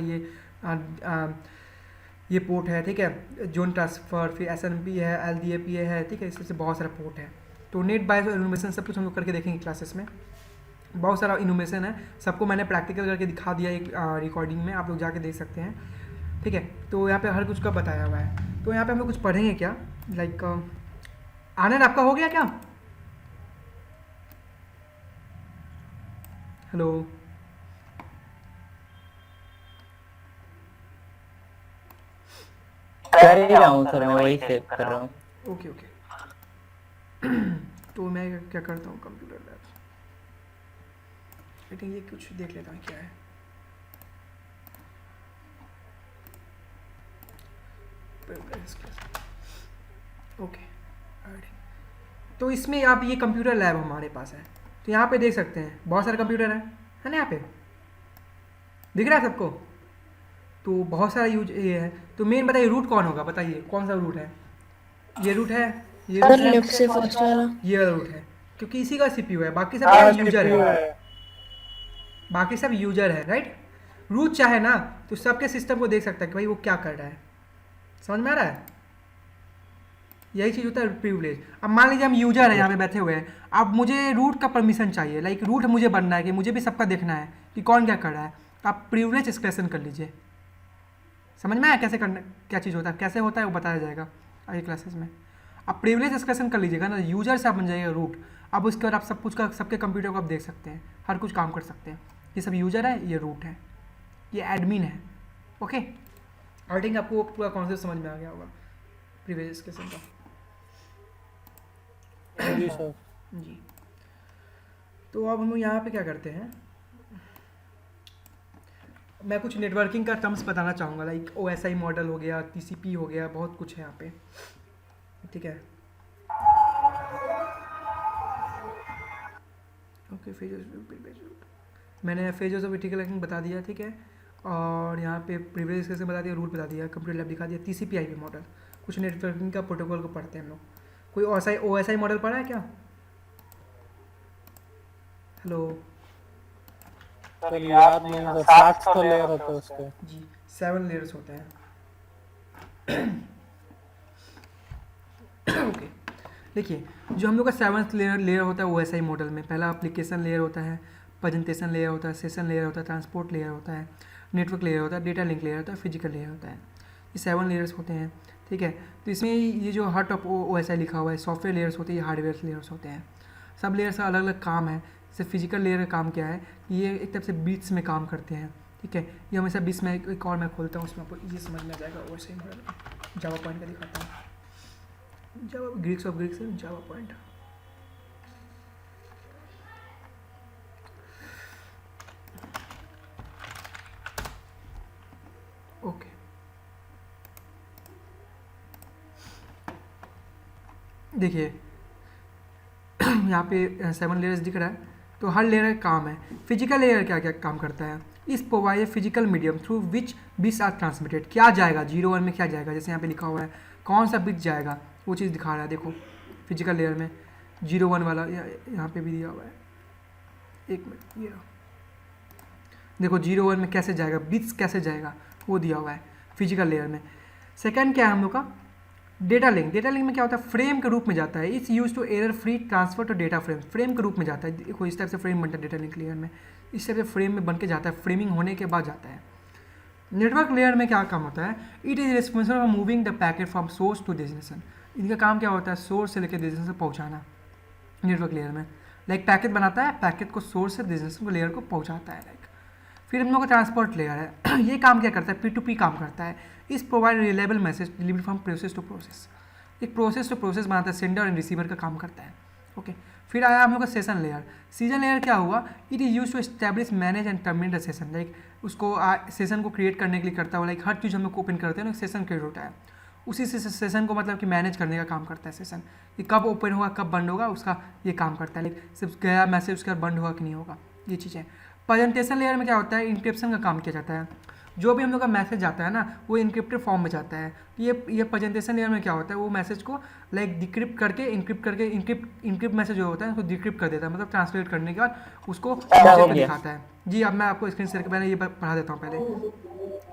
ये पोर्ट है, ठीक है? जोन ट्रांसफ़र, फिर SNMP है, LDAP है, ठीक है? इससे बहुत सारा पोर्ट है। तो नेट बायस और इनोमेशन सब कुछ हम लोग करके देखेंगे क्लासेस में। बहुत सारा इनोमेशन है, सबको मैंने प्रैक्टिकल करके दिखा दिया एक रिकॉर्डिंग में, आप लोग जाके देख सकते हैं, ठीक है? तो यहाँ पे हर कुछ का बताया हुआ है। तो यहाँ पे हम लोग कुछ पढ़ेंगे क्या, लाइक आनंद आपका हो गया क्या? हेलो, कर ही रहा हूँ सर, मैं वही सेव कर रहा हूँ। Okay okay. तो मैं क्या करता हूँ, कंप्यूटर लैब, आई थिंक ये कुछ देख लेता हूँ क्या है। ओके, तो इसमें आप, ये कंप्यूटर लैब हमारे पास है, तो यहाँ पे देख सकते हैं बहुत सारे कंप्यूटर है ना? यहाँ पे दिख रहा है सबको? तो बहुत सारा यूज ये है। तो मेन बताइए रूट कौन होगा, बताइए कौन सा रूट है? ये रूट है, ये रूट सर है, लेफ्ट से फर्स्ट वाला। ये रूट है, क्योंकि इसी का CPU है, बाकी सब यूजर है, बाकी सब यूजर है, राइट? रूट चाहे ना तो सबके सिस्टम को देख सकता है कि भाई वो क्या कर रहा है, समझ में आ रहा है? यही चीज़ होता है प्रिविलेज। अब मान लीजिए हम यूजर है यहाँ पे बैठे हुए हैं, अब मुझे रूट का परमिशन चाहिए, लाइक रूट मुझे बनना है कि मुझे भी सबका देखना है कि कौन क्या कर रहा है, तो आप प्रिविलेज एक्सप्रेशन कर लीजिए। समझ में आया कैसे करना, क्या चीज़ होता है, कैसे होता है वो बताया जाएगा आगे क्लासेस में। आप प्रिविलेज एक्सप्रेशन कर लीजिएगा ना, यूजर से आप बन जाइएगा रूट। अब उसके बाद आप सब कुछ का, सबके कंप्यूटर को आप देख सकते हैं, हर कुछ काम कर सकते हैं। ये सब यूजर है, ये रूट है, ये एडमिन है। ओके, आई थिंक आपको पूरा कॉन्सेप्ट समझ में आ गया होगा प्रिविलेज एक्सप्रेशन का। जी सर। जी, तो अब हम यहाँ पे क्या करते हैं, मैं कुछ नेटवर्किंग का टर्म्स बताना चाहूँगा, लाइक OSI मॉडल हो गया, TCP हो गया, बहुत कुछ है यहाँ पे, ठीक है? ओके, मैंने फेजेस ऑफ वर्टिकल लिंकिंग बता दिया, ठीक है? और यहाँ पे प्रिविलेज कैसे बता दिया, रूल बता दिया, कंप्यूटर लैब दिखा दिया, TCP IP मॉडल, कुछ नेटवर्किंग का प्रोटोकॉल को पढ़ते हैं हम लोग। कोई OSI मॉडल पढ़ा है क्या? हेलो सर याद नहीं है, 7 तो लेयर होते हैं उसके। जी, 7 लेयर्स होते हैं। ओके, देखिए जो हम लोग का 7th लेयर होता है OSI मॉडल में, पहला एप्लीकेशन लेयर होता है, प्रेजेंटेशन लेयर होता है, सेशन लेयर होता है, ट्रांसपोर्ट लेयर होता है, नेटवर्क लेयर होता है, डेटा लिंक लेयर होता है, फिजिकल लेयर होता है। ये 7 लेयर्स होते हैं, ठीक है। तो इसमें ये जो हार्ट ऑफ OSI लिखा हुआ है, सॉफ्टवेयर लेयर्स होते हैं, ये हार्डवेयर लेयर्स होते हैं। सब लेयर्स का अलग अलग काम है। जैसे फिजिकल लेयर का काम क्या है, ये एक तरफ से बीट्स में काम करते हैं, ठीक है। ये हमेशा बीट्स में एक और मैं खोलता हूँ, उसमें आपको ये समझ में आ जाएगा। OSI मॉडल जावा पॉइंट का दिखाता हूँ, जावा ग्रीक्स ऑफ ग्रीक्स है, जावा पॉइंट। ओके, देखिए यहाँ पे 7 लेयर्स दिख रहा है, तो हर लेयर का काम है। फिजिकल लेयर क्या क्या काम करता है, is provide physical medium through which bits are transmitted. क्या जाएगा 0 1 में, क्या जाएगा, जैसे यहाँ पे लिखा हुआ है कौन सा बिट जाएगा, वो चीज़ दिखा रहा है। देखो फिजिकल लेयर में 0 1 वाला यहाँ पे भी दिया हुआ है, एक मिनट, ये देखो 0 1 में कैसे जाएगा, बिट्स कैसे जाएगा, वो दिया हुआ है फिजिकल लेयर में। सेकेंड क्या है हम लोग का, डेटा लिंक। डेटा लिंक में क्या होता है, फ्रेम के रूप में जाता है। It's use to error free transfer to data frame. Frame के रूप में जाता है, देखो इस टाइप से फ्रेम बनता है डेटा लिंक लेयर में, इस टाइप से फ्रेम में बन के जाता है, फ्रेमिंग होने के बाद जाता है। नेटवर्क लेयर में क्या काम होता है, it is responsible for moving the packet from source to destination. इनका काम क्या होता है, सोर्स से लेकर डेस्टिनेशन पहुँचाना। नेटवर्क लेयर में लाइक पैकेट बनाता है, पैकेट को सोर्स से डेस्टिनेशन को लेयर को पहुँचाता है लाइक। फिर हम लोग का ट्रांसपोर्ट लेयर है ये काम क्या करता है, P2P काम करता है। Is provide reliable message delivery from process to process. एक प्रोसेस टू प्रोसेस बनाता है, सेंडर एंड रिसीवर का काम करता है, ओके। फिर आया हम लोग का सेशन लेयर। सीजन लेयर क्या हुआ, it is use to establish manage and terminate the session. Like उसको सेशन को क्रिएट करने के लिए करता है, लाइक हर चीज़ हम लोग को ओपन करते हैं ना, सेशन क्रिएट होता है, उसी से सेशन को मतलब कि मैनेज करने का काम करता है सेशन, कि कब ओपन होगा कब बंद होगा, उसका ये काम करता है। लाइक सिर्फ गया मैसेज उसके बाद बंद होगा कि नहीं होगा, ये चीज़ें। प्रेजेंटेशन लेयर में क्या होता है, इंक्रिप्शन का काम किया जाता है। जो भी हम लोग का मैसेज आता है ना, वो इंक्रिप्टेड फॉर्म में जाता है। ये प्रेजेंटेशन लेयर में क्या होता है, वो मैसेज को लाइक डिक्रिप्ट करके इंक्रिप्ट मैसेज जो होता है उसको डिक्रिप्ट कर देता है, मतलब ट्रांसलेट करने के बाद उसको यूजर को दिखाता है। जी अब मैं आपको स्क्रीन शेयर के पहले ये पढ़ा देता हूँ पहले,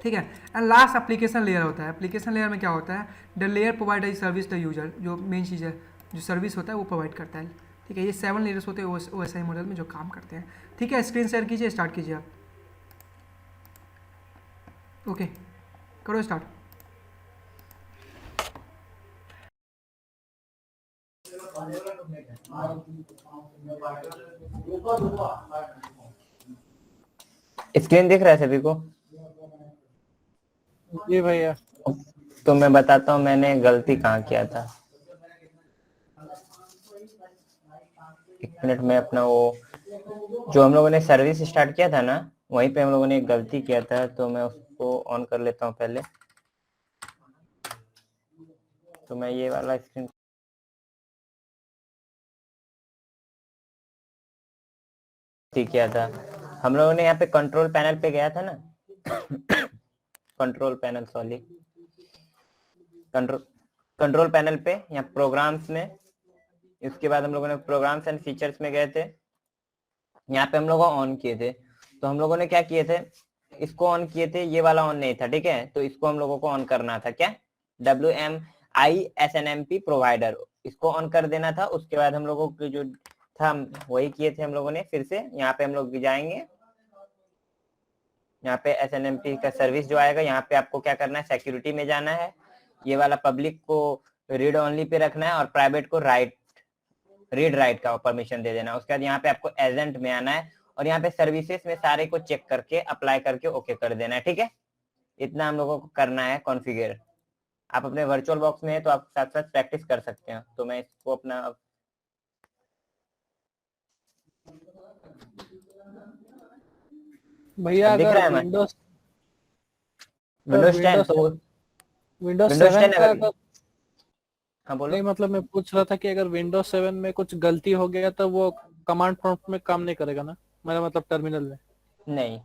ठीक है। एंड लास्ट एप्लीकेशन लेयर होता है। एप्लीकेशन लेयर में क्या होता है, the layer provide a service the user. जो मेन चीज़ है, जो सर्विस होता है वो प्रोवाइड करता है, ठीक है। ये 7 लेयर्स होते हैं OSI मॉडल में जो काम करते हैं, ठीक है। स्क्रीन शेयर कीजिए, स्टार्ट कीजिए आप, ओके करो स्टार्ट। स्क्रीन दिख रहा है सभी को? जी भैया। तो मैं बताता हूँ मैंने गलती कहाँ किया था। एक मिनट में अपना वो जो हम लोगों ने सर्विस स्टार्ट किया था ना, वहीं पे हम लोगों ने एक गलती किया था, तो मैं उसको ऑन कर लेता हूँ पहले। तो मैं ये वाला स्क्रीन किया था। हम लोगों ने यहाँ पे कंट्रोल पैनल पे गया था ना control panel sorry control panel पे, यहाँ प्रोग्राम्स में, इसके बाद हम लोगों ने प्रोग्राम्स एंड फीचर्स में गए थे। यहाँ पे हम लोग ऑन किए थे। तो हम लोगों ने क्या किए थे, इसको ऑन किए थे, ये वाला ऑन नहीं था, ठीक है। तो इसको हम लोगों को ऑन करना था, क्या, WMISNMP प्रोवाइडर, इसको ऑन कर देना था। उसके बाद हम लोगों को जो था वही किए थे हम लोगों ने। फिर से यहाँ पे हम लोग भी जाएंगे, यहाँ पे SNMP का सर्विस जो आएगा, यहाँ पे आपको क्या करना है, सिक्योरिटी में जाना है, ये वाला पब्लिक को रीड ओनली पे रखना है और प्राइवेट को रीड राइट का परमिशन दे देना। उसके बाद यहाँ पे आपको एजेंट में आना है और यहाँ पे सर्विसेज में सारे को चेक करके अप्लाई करके ओके कर देना है, ठीक है। इतना हम लोगों को करना है कॉन्फ़िगर। आप अपने वर्चुअल बॉक्स में है तो आप साथ साथ प्रैक्टिस कर सकते हैं। तो मैं इसको अपना भैया दिख अगर रहा है विंडोज 10 तो विंडोज Windows 7 10 का अगर हाँ बोलो। नहीं, मतलब मैं पूछ रहा था कि अगर विंडोज 7 में कुछ गलती हो गया तो वो कमांड प्रॉम्प्ट में काम नहीं करेगा ना, मेरा मतलब टर्मिनल में। नहीं,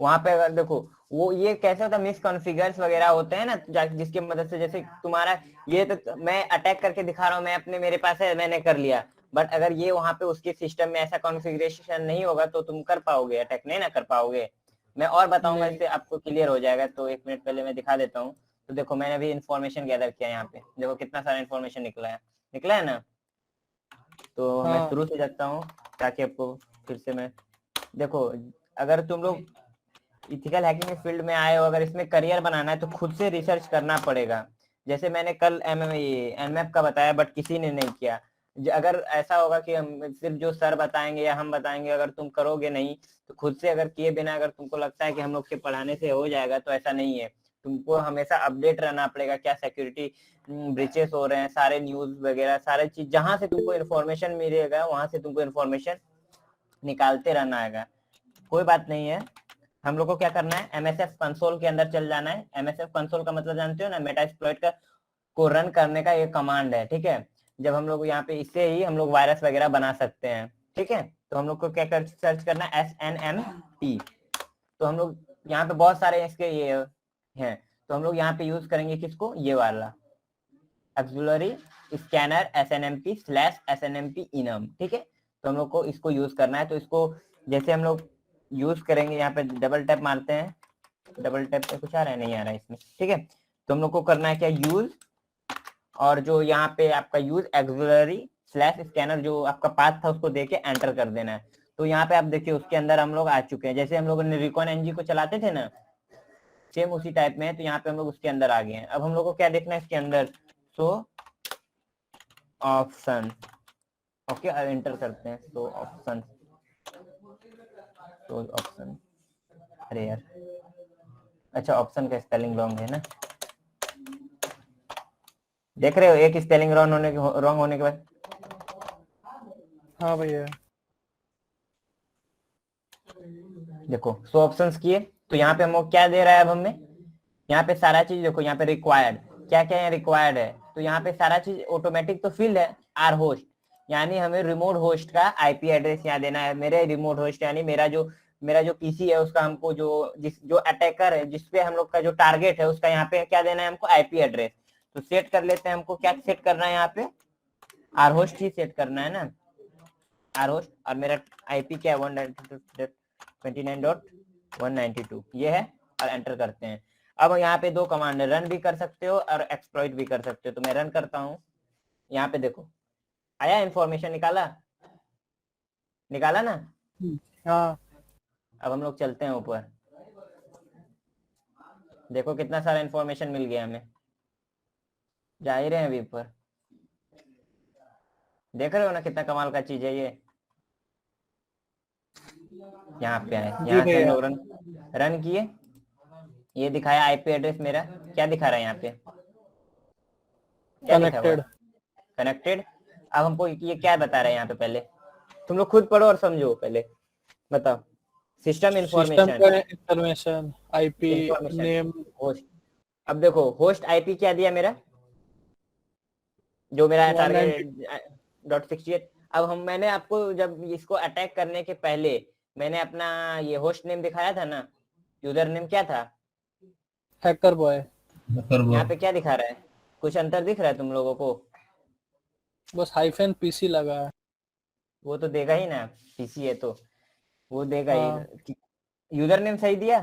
वहां पे अगर देखो वो ये कैसे होता है, मिस कॉन्फ़िगर्स वगैरह होते हैं ना, जिसकी मदद से, जैसे तुम्हारा ये तो मैं अटैक करके दिखा रहा हूँ, मैं अपने मेरे पास है मैंने कर लिया, बट अगर ये वहां पे उसके सिस्टम में ऐसा कॉन्फ़िगरेशन नहीं होगा तो तुम कर पाओगे, अटैक नहीं ना कर पाओगे। मैं और बताऊंगा, इससे आपको क्लियर हो जाएगा। तो 1 मिनट पहले मैं दिखा देता हूँ। तो देखो मैंने भी इन्फॉर्मेशन गैदर किया, यहाँ पे देखो कितना सारा इन्फॉर्मेशन निकला है। निकला है ना? तो मैं हाँ। शुरू से जाता हूँ ताकि आपको फिर से मैं देखो, अगर तुम लोग इथिकल हैकिंग फील्ड में आए हो, अगर इसमें करियर बनाना है तो खुद से रिसर्च करना पड़ेगा। जैसे मैंने कल एनमैप का बताया बट किसी ने नहीं किया। अगर ऐसा होगा कि हम सिर्फ जो सर बताएंगे या हम बताएंगे, अगर तुम करोगे नहीं तो खुद से अगर किए बिना अगर तुमको लगता है कि हम लोग के पढ़ाने से हो जाएगा, तो ऐसा नहीं है। तुमको हमेशा अपडेट रहना पड़ेगा, क्या सिक्योरिटी ब्रीचेस हो रहे हैं, सारे न्यूज वगैरह सारे चीज जहां से तुमको इन्फॉर्मेशन मिलेगा वहां से तुमको इन्फॉर्मेशन निकालते रहना है। कोई बात नहीं है। हम लोग को क्या करना है, एमएसएफ कंसोल के अंदर चल जाना है। एमएसएफ कंसोल का मतलब जानते हो ना, मेटास्प्लॉइट का को रन करने का ये कमांड है, ठीक है। जब हम लोग यहाँ पे इससे ही हम लोग वायरस वगैरह बना सकते हैं, ठीक है। तो हम लोग को क्या कर सर्च करना है, SNMP। तो हम लोग यहाँ पे बहुत सारे इसके ये हैं, तो हम लोग यहाँ पे यूज करेंगे किसको, ये वाला ऑक्सिलरी स्कैनर SNMP/SNMP enum, ठीक है। तो हम लोग को इसको यूज करना है। तो इसको जैसे हम लोग यूज करेंगे, यहाँ पे डबल टैप मारते हैं, डबल टैप पे कुछ आ रहा है, नहीं आ रहा है इसमें, ठीक है। तो हम लोग को करना है क्या, यूज, और जो यहाँ पे आपका यूज ऑक्सिलरी/स्कैनर जो आपका पाथ था उसको देके एंटर कर देना है। तो यहाँ पे आप देखिए उसके अंदर हम लोग आ चुके हैं। जैसे हम लोग ने रिकॉन एनजी को चलाते थे ना, सेम उसी टाइप में है। तो यहाँ पे हम लोग उसके अंदर आ गए हैं। अब हम लोग को क्या देखना है इसके अंदर, सो ऑप्शन, ओके एंटर करते हैं। सो ऑप्शन, तो ऑप्शन, अरे यार, अच्छा ऑप्शन का स्पेलिंग रॉन्ग है ना, देख रहे हो एक स्पेलिंग रॉन्ग होने के बाद। हाँ भैया। देखो सो ऑप्शंस किए, तो यहाँ पे हमको क्या दे रहा है, अब हमें यहाँ पे सारा चीज देखो, यहाँ पे रिक्वायर्ड क्या क्या है, रिक्वायर्ड है। तो यहाँ पे सारा चीज ऑटोमेटिक तो फील्ड है, आर होस्ट, यानी हमें रिमोट होस्ट का आईपी एड्रेस यहाँ देना है। मेरे रिमोट होस्ट यानी मेरा जो पीसी है उसका हमको जो अटैकर है, जिसपे हम लोग का जो टारगेट है उसका यहाँ पे क्या देना है हमको, आईपी एड्रेस। तो सेट कर लेते हैं, हमको क्या सेट करना है यहाँ पे, आर होस्ट ही सेट करना है ना, आर होस्ट। और मेरा आईपी क्या है, 192.192 ये है, और एंटर करते हैं। अब यहाँ पे दो कमांड है, रन भी कर सकते हो और एक्सप्लॉइट भी कर सकते हो। तो मैं रन करता हूँ, यहाँ पे देखो आया, इंफॉर्मेशन निकाला ना। हाँ। अब हम लोग चलते हैं ऊपर, देखो कितना सारा इंफॉर्मेशन मिल गया हमें, जा ही रहे हैं अभी ऊपर, देख रहे हो ना कितना कमाल का चीज है ये। यहाँ पे आए, यहाँ से हम लोग रन किए, ये दिखाया आईपी एड्रेस मेरा, क्या दिखा रहा है यहाँ पे, क्या लिखा हुआ है, कनेक्टेड। अब हमको ये क्या बता रहा है यहाँ पे, पहले तुम लोग खुद पढ़ो और समझो, पहले बताओ। System information, IP name, host. अब देखो होस्ट आईपी क्या दिया मेरा, जो मेरा टारगेट .68। अब मैंने आपको जब इसको अटैक करने के पहले मैंने अपना ये होस्ट नेम दिखाया था ना, यूजर नेम क्या था, हैकर बॉय। यहाँ पे क्या दिखा रहा है, कुछ अंतर दिख रहा है तुम लोगों को? बस हाइफन पीसी लगा है। वो तो देगा ही ना, पीसी है तो वो देगा हाँ। ही। यूजर नेम सही दिया।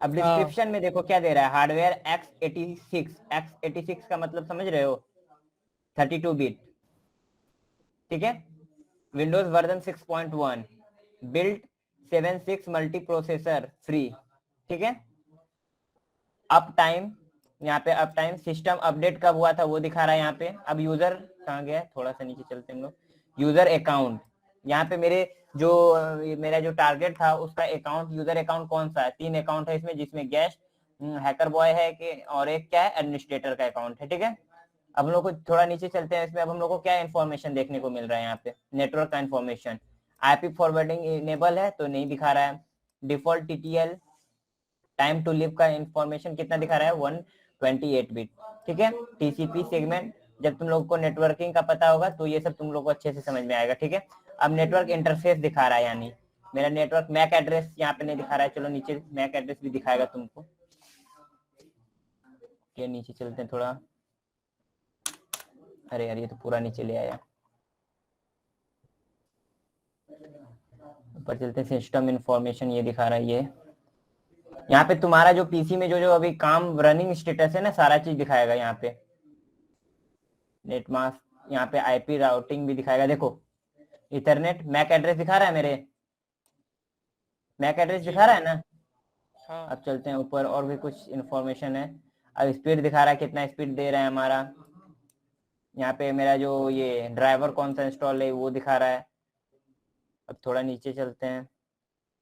अब डिस्क्रिप्शन में देखो क्या दे रहा है, हार्डवेयर x86 का मतलब समझ रहे हो, 32 बिट, ठीक है। Windows version 6.1, built 76 multi processor free, ठीक है। अप टाइम, यहाँ पे अप टाइम, सिस्टम अपडेट कब हुआ था वो दिखा रहा है यहाँ पे। अब यूजर कहाँ गया, थोड़ा सा नीचे चलते हैं हम लोग, यूजर अकाउंट, यहाँ पे मेरा जो टारगेट था उसका अकाउंट, यूजर अकाउंट कौन सा है, 3 अकाउंट है इसमें, जिसमें गेस्ट, हैकर बॉय है कि, और एक क्या है, एडमिनिस्ट्रेटर का अकाउंट है, ठीक है। अब हम लोग को थोड़ा नीचे चलते हैं, इसमें अब हम लोग को क्या इन्फॉर्मेशन देखने को मिल रहा है यहाँ पे, नेटवर्क का इन्फॉर्मेशन, आईपी फॉरवर्डिंग इनेबल है तो नहीं दिखा रहा है, default TTL time to live का इंफॉर्मेशन कितना दिखा रहा है, 128 बिट, ठीक है। टीसीपी सेगमेंट, जब तुम लोग को नेटवर्किंग का पता होगा तो ये सब तुम लोग को अच्छे से समझ में आएगा, ठीक है। अब नेटवर्क इंटरफेस दिखा रहा है, यानी मेरा नेटवर्क मैक एड्रेस यहाँ पे नहीं दिखा रहा है, चलो नीचे मैक एड्रेस भी दिखाएगा तुमको, ये नीचे चलते हैं थोड़ा, अरे यार ये तो पूरा नीचे ले आया, ऊपर चलते हैं, सिस्टम इंफॉर्मेशन ये दिखा रहा है, ये यहाँ पे तुम्हारा जो पीसी में जो अभी काम रनिंग स्टेटस है ना, सारा चीज दिखाएगा यहाँ पे, नेट मास्क यहाँ पे आईपी राउटिंग भी दिखाएगा। देखो इथरनेट मैक एड्रेस दिखा रहा है, मेरे मैक एड्रेस दिखा रहा है ना। हाँ अब चलते हैं ऊपर, और भी कुछ इंफॉर्मेशन है। अब स्पीड दिखा रहा है, कितना स्पीड दे रहा है हमारा। यहाँ पे मेरा जो ये ड्राइवर कौन सा इंस्टॉल है वो दिखा रहा है। अब थोड़ा नीचे चलते हैं,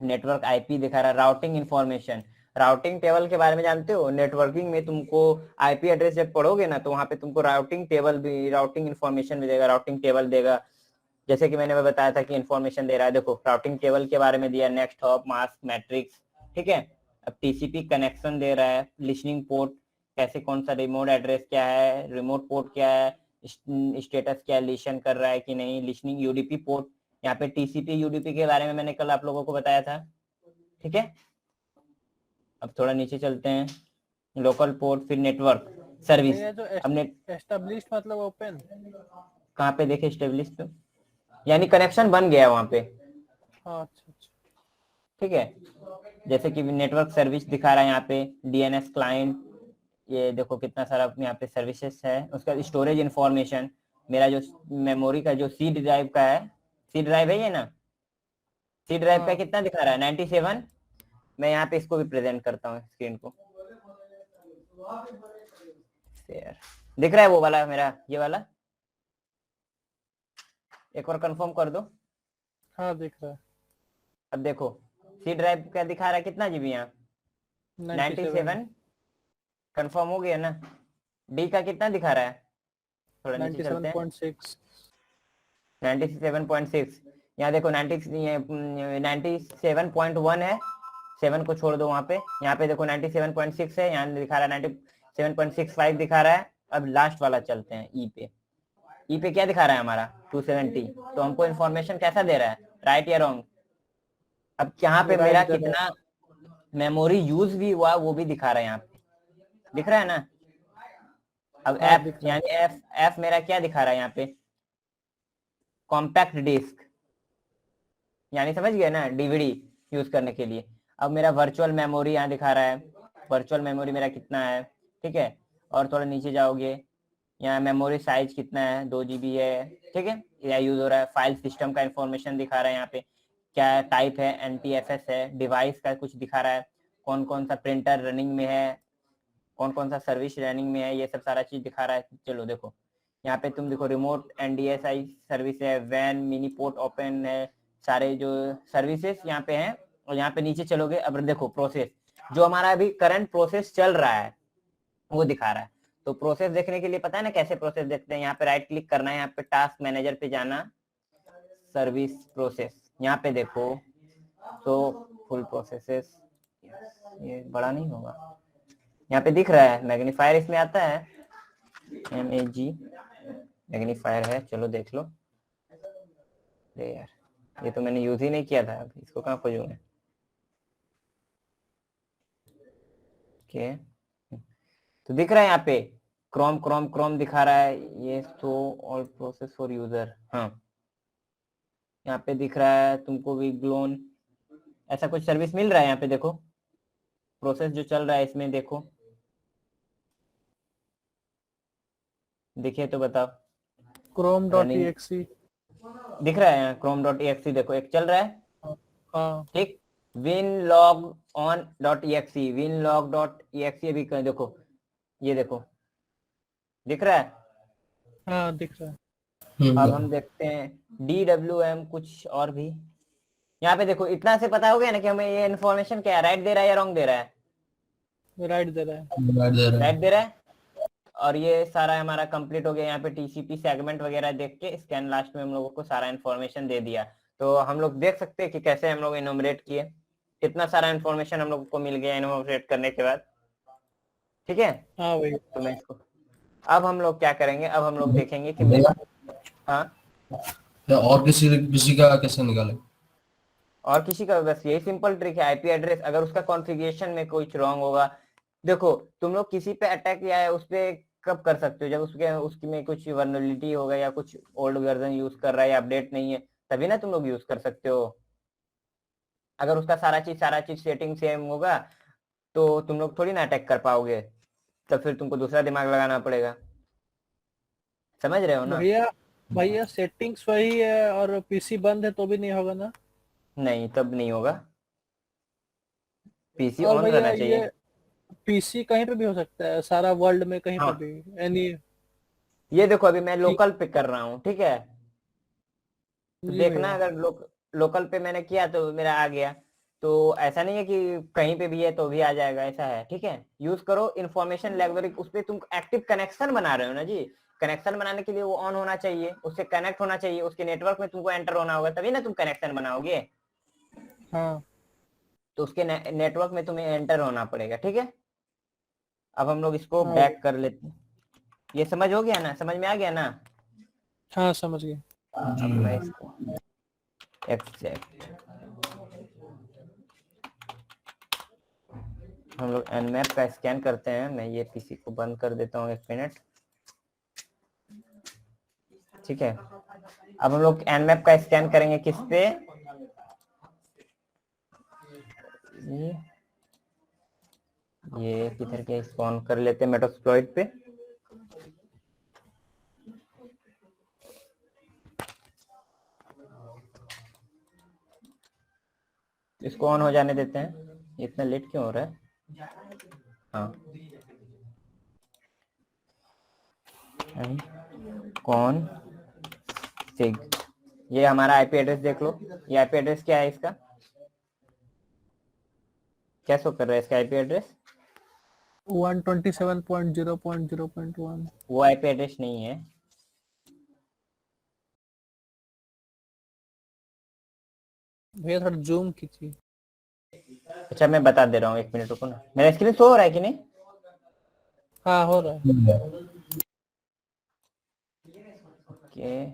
नेटवर्क आईपी दिखा रहा है। राउटिंग इंफॉर्मेशन, राउटिंग टेबल के बारे में जानते हो? नेटवर्किंग में तुमको आईपी एड्रेस जब पढ़ोगे ना, तो वहाँ पे तुमको राउटिंग टेबल भी, राउटिंग इंफॉर्मेशन भी देगा, राउटिंग टेबल देगा। जैसे कि मैंने बताया था कि इंफॉर्मेशन दे रहा है। देखो राउटिंग टेबल के बारे में दिया, नेक्स्ट हॉप, मास्क, मैट्रिक्स, ठीक है। अब टीसीपी कनेक्शन दे रहा है, लिसनिंग पोर्ट कैसे, कौन सा रिमोट एड्रेस क्या है, रिमोट पोर्ट क्या है, स्टेटस क्या लिसन कर रहा है कि नहीं, लिसनिंग यूडीपी पोर्ट। यहाँ पे टीसीपी यूडीपी के बारे में मैंने कल आप लोगों को बताया था, ठीक है। अब थोड़ा नीचे चलते हैं, लोकल पोर्ट, फिर नेटवर्क सर्विस। ये जो अब नेट एस्टेब्लिश्ड मतलब ओपन। कहाँ पे देखे स्टेब्लिश पे, यानी कनेक्शन बन गया वहां पे, हाँ अच्छा अच्छा। ठीक है। जैसे कि नेटवर्क सर्विस दिखा रहा है यहाँ पे, डीएनएस क्लाइंट, ये देखो कितना सारा यहाँ पे सर्विसेज है। उसका स्टोरेज इंफॉर्मेशन, मेरा जो मेमोरी का जो सी ड्राइव का है, सी ड्राइव है ये ना, सी ड्राइव का हाँ। कितना दिखा रहा है, 97। मैं यहाँ पे इसको भी प्रेजेंट करता हूँ स्क्रीन को, शेयर दिख रहा है वो वाला मेरा, ये वाला एक बार कंफर्म कर दो। हाँ दिख रहा है। अब देखो सी ड्राइव का दिखा रहा है कितना जीबी यहाँ, 97। कंफर्म हो गया ना। डी का कितना दिखा रहा है, थोड़ा नीचे चलते हैं, 97.6। 97.6। यहाँ देखो 97.1 है, 7 को छोड़ दो वहां पे। यहाँ पे देखो 97.6 है, यहाँ दिखा रहा है 97.65 दिखा रहा है। अब लास्ट वाला चलते हैं ई पे। ई पे क्या दिखा रहा है हमारा, 270। तो हमको इन्फॉर्मेशन कैसा दे रहा है, राइट या रॉन्ग। अब यहाँ पे मेरा कितना मेमोरी यूज भी हुआ वो भी दिखा रहा है, यहाँ पे दिख रहा है ना। अब हाँ, एफ, यानी एफ मेरा क्या दिखा रहा है यहाँ पे, कॉम्पैक्ट डिस्क, यानी समझ गए ना, डीवीडी यूज करने के लिए। अब मेरा वर्चुअल मेमोरी यहाँ दिखा रहा है, वर्चुअल मेमोरी मेरा कितना है, ठीक है। और थोड़ा नीचे जाओगे, यहाँ मेमोरी साइज कितना है, 2 GB है, ठीक है, यह यूज हो रहा है। फाइल सिस्टम का इंफॉर्मेशन दिखा रहा है यहाँ पे, क्या टाइप है, NTFS है। डिवाइस का कुछ दिखा रहा है, कौन कौन सा प्रिंटर रनिंग में है, कौन कौन सा सर्विस रनिंग में है, ये सब सारा चीज दिखा रहा है। चलो देखो यहाँ पे तुम देखो, रिमोट NDSI सर्विस है, वैन मिनी पोर्ट ओपन है, सारे जो सर्विसेज यहाँ पे हैं। और यहाँ पे नीचे चलोगे, अब देखो प्रोसेस, जो हमारा अभी करंट प्रोसेस चल रहा है वो दिखा रहा है। तो प्रोसेस देखने के लिए पता है ना कैसे प्रोसेस देखते हैं, यहाँ पे राइट क्लिक करना है, यहाँ पे टास्क मैनेजर पे जाना, सर्विस प्रोसेस, यहाँ पे देखो तो फुल प्रोसेसेस, ये बड़ा नहीं होगा, यहाँ पे दिख रहा है मैग्नीफायर इसमें आता है, MAG मैग्नीफायर है। चलो देख लो, अरे यार ये तो मैंने यूज ही नहीं किया था, इसको कहाँ खोजूंगा। ओके तो दिख रहा है यहाँ पे क्रोम क्रोम क्रोम दिखा रहा है, ये तो ऑल प्रोसेस फॉर यूजर। हाँ यहाँ पे दिख रहा है तुमको भी ग्लोन, ऐसा कुछ सर्विस मिल रहा है यहाँ पे। देखो प्रोसेस जो चल रहा है इसमें देखो, देखिए तो बताओ। chrome.exe। दिख रहा है यहाँ chrome.exe, देखो एक चल रहा है, हाँ ठीक। winlogon.exe, winlog.exe भी देखो, ये देखो दिख रहा है। हाँ दिख रहा है। अब हम देखते हैं DWM कुछ और भी। यहाँ पे देखो इतना से पता हो गया ना कि हमें ये इन्फॉर्मेशन क्या है, राइट दे रहा है या रॉन्ग दे रहा है, राइट दे रहा है। राइट दे रहा है। और ये सारा हमारा कंप्लीट हो गया। यहाँ पे TCP सेगमेंट वगैरह देख के स्कैन लास्ट में हम लोगों को सारा इन्फॉर्मेशन दे दिया। तो हम लोग देख सकते हैं कि कैसे हम लोग इनोमरेट किए, कितना सारा इन्फॉर्मेशन हम लोग को मिल गया इनोमरेट करने के बाद, ठीक है। हाँ भाई। तो मैं इसको, अब हम लोग क्या करेंगे, अब हम लोग देखेंगे कि हाँ और किसी का कैसे निकाले, और किसी का, बस यही सिंपल ट्रिक है। आईपी एड्रेस अगर उसका कॉन्फ़िगरेशन में कुछ रॉन्ग होगा, देखो तुम लोग किसी पे अटैक किया है उस पे कब कर सकते हो, जब उसकी में कुछ वर्नरेबिलिटी होगा या कुछ ओल्ड वर्जन यूज कर रहा है या अपडेट नहीं है, तभी ना तुम लोग यूज कर सकते हो। अगर उसका सारा चीज सेटिंग सेम होगा तो तुम लोग थोड़ी ना अटैक कर पाओगे, तो फिर तुमको दूसरा दिमाग लगाना पड़ेगा। समझ रहे हो ना? भैया भैया सेटिंग्स वही है और पीसी बंद है तो भी नहीं होगा ना? नहीं, तब नहीं होगा, पीसी और ऑन भैया रहना चाहिए। ये पीसी कहीं पे भी हो सकता है, सारा वर्ल्ड में कहीं पे हाँ, भी, एनी? ये देखो अभी मैं लोकल पे कर रहा हूँ, ठीक है? तो जी देखना, भैया। अगर लोकल पे मैंने किया तो मेरा आ गया। तो ऐसा नहीं है कि कहीं पे भी है तो भी आ जाएगा, ऐसा है, ठीक है? यूज करो इंफॉर्मेशन लाइब्रेरी, उस पे तुम एक्टिव कनेक्शन बना रहे हो ना जी। कनेक्शन बनाने के लिए वो ऑन होना चाहिए, उससे कनेक्ट होना चाहिए, उसके नेटवर्क में तुमको एंटर होना होगा, तभी ना तुम कनेक्शन बनाओगे। हाँ तो उसके नेटवर्क में तुम्हें एंटर होना पड़ेगा, ठीक है? अब हम लोग इसको हाँ बैक कर लेते हैं। ये समझ हो गया ना, समझ में आ गया ना? हाँ समझ गए। अब मैं इसको एग्जैक्ट, हम लोग nmap का स्कैन करते हैं। मैं ये पीसी को बंद कर देता हूँ 1 मिनट, ठीक है? अब हम लोग nmap का स्कैन करेंगे किस पे? ये किधर के, इसको ऑन कर लेते हैं मेटास्प्लॉइट पे। इसको ऑन हो जाने देते हैं, इतना लेट क्यों हो रहा है? हाँ, कौन सिग, ये हमारा आईपी एड्रेस देख लो। ये आईपी एड्रेस क्या है इसका? क्या शो कर रहा है इसका आईपी एड्रेस? 127.0.0.1। वो आईपी एड्रेस नहीं है। भैया थोड़ा जूम कीजिए। अच्छा, मैं बता दे रहा हूँ, 1 मिनट रुको ना। मेरा स्क्रीन शो हो रहा है कि नहीं? हाँ हो रहा है। ओके,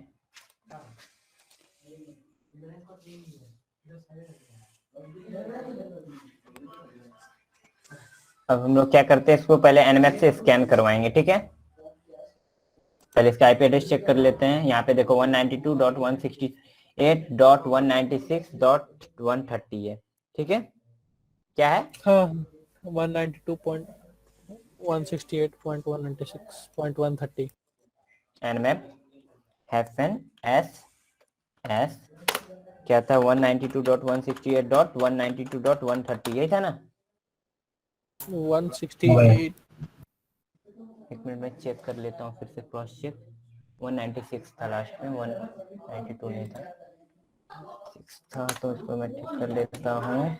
अब हम लोग क्या करते हैं, इसको पहले nmap से स्कैन करवाएंगे, ठीक है? पहले इसका आईपी एड्रेस चेक कर लेते हैं। यहाँ पे देखो 192.168.196.130 है, ठीक है? क्या है? हाँ 192.168.196.130। nmap -s s क्या था? 192.168.192.130, यही था ना? 168। 1 मिनट में चेक कर लेता हूँ फिर से, क्रॉस चेक। 196 था लास्ट में, 192 नहीं था, 6 था। तो इसको मैं ठीक कर लेता हूँ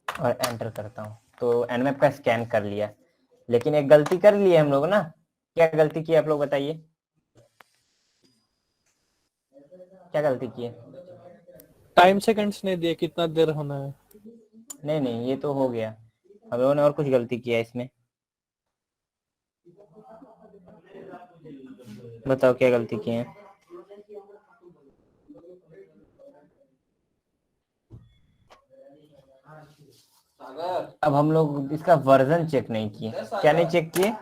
और एंटर करता हूँ। तो nmap का स्कैन कर लिया, लेकिन एक गलती कर ली है हम लोग ना। क्या गलती की आप लोग बताइए, क्या गलती की है? टाइम सेकंड्स नहीं दिए कितना देर होना है। नहीं नहीं, ये तो हो गया। हम लोगों ने और कुछ गलती किया है इसमें, बताओ क्या गलती की है? अब हम लोग इसका वर्जन चेक नहीं किए। क्या नहीं चेक किए?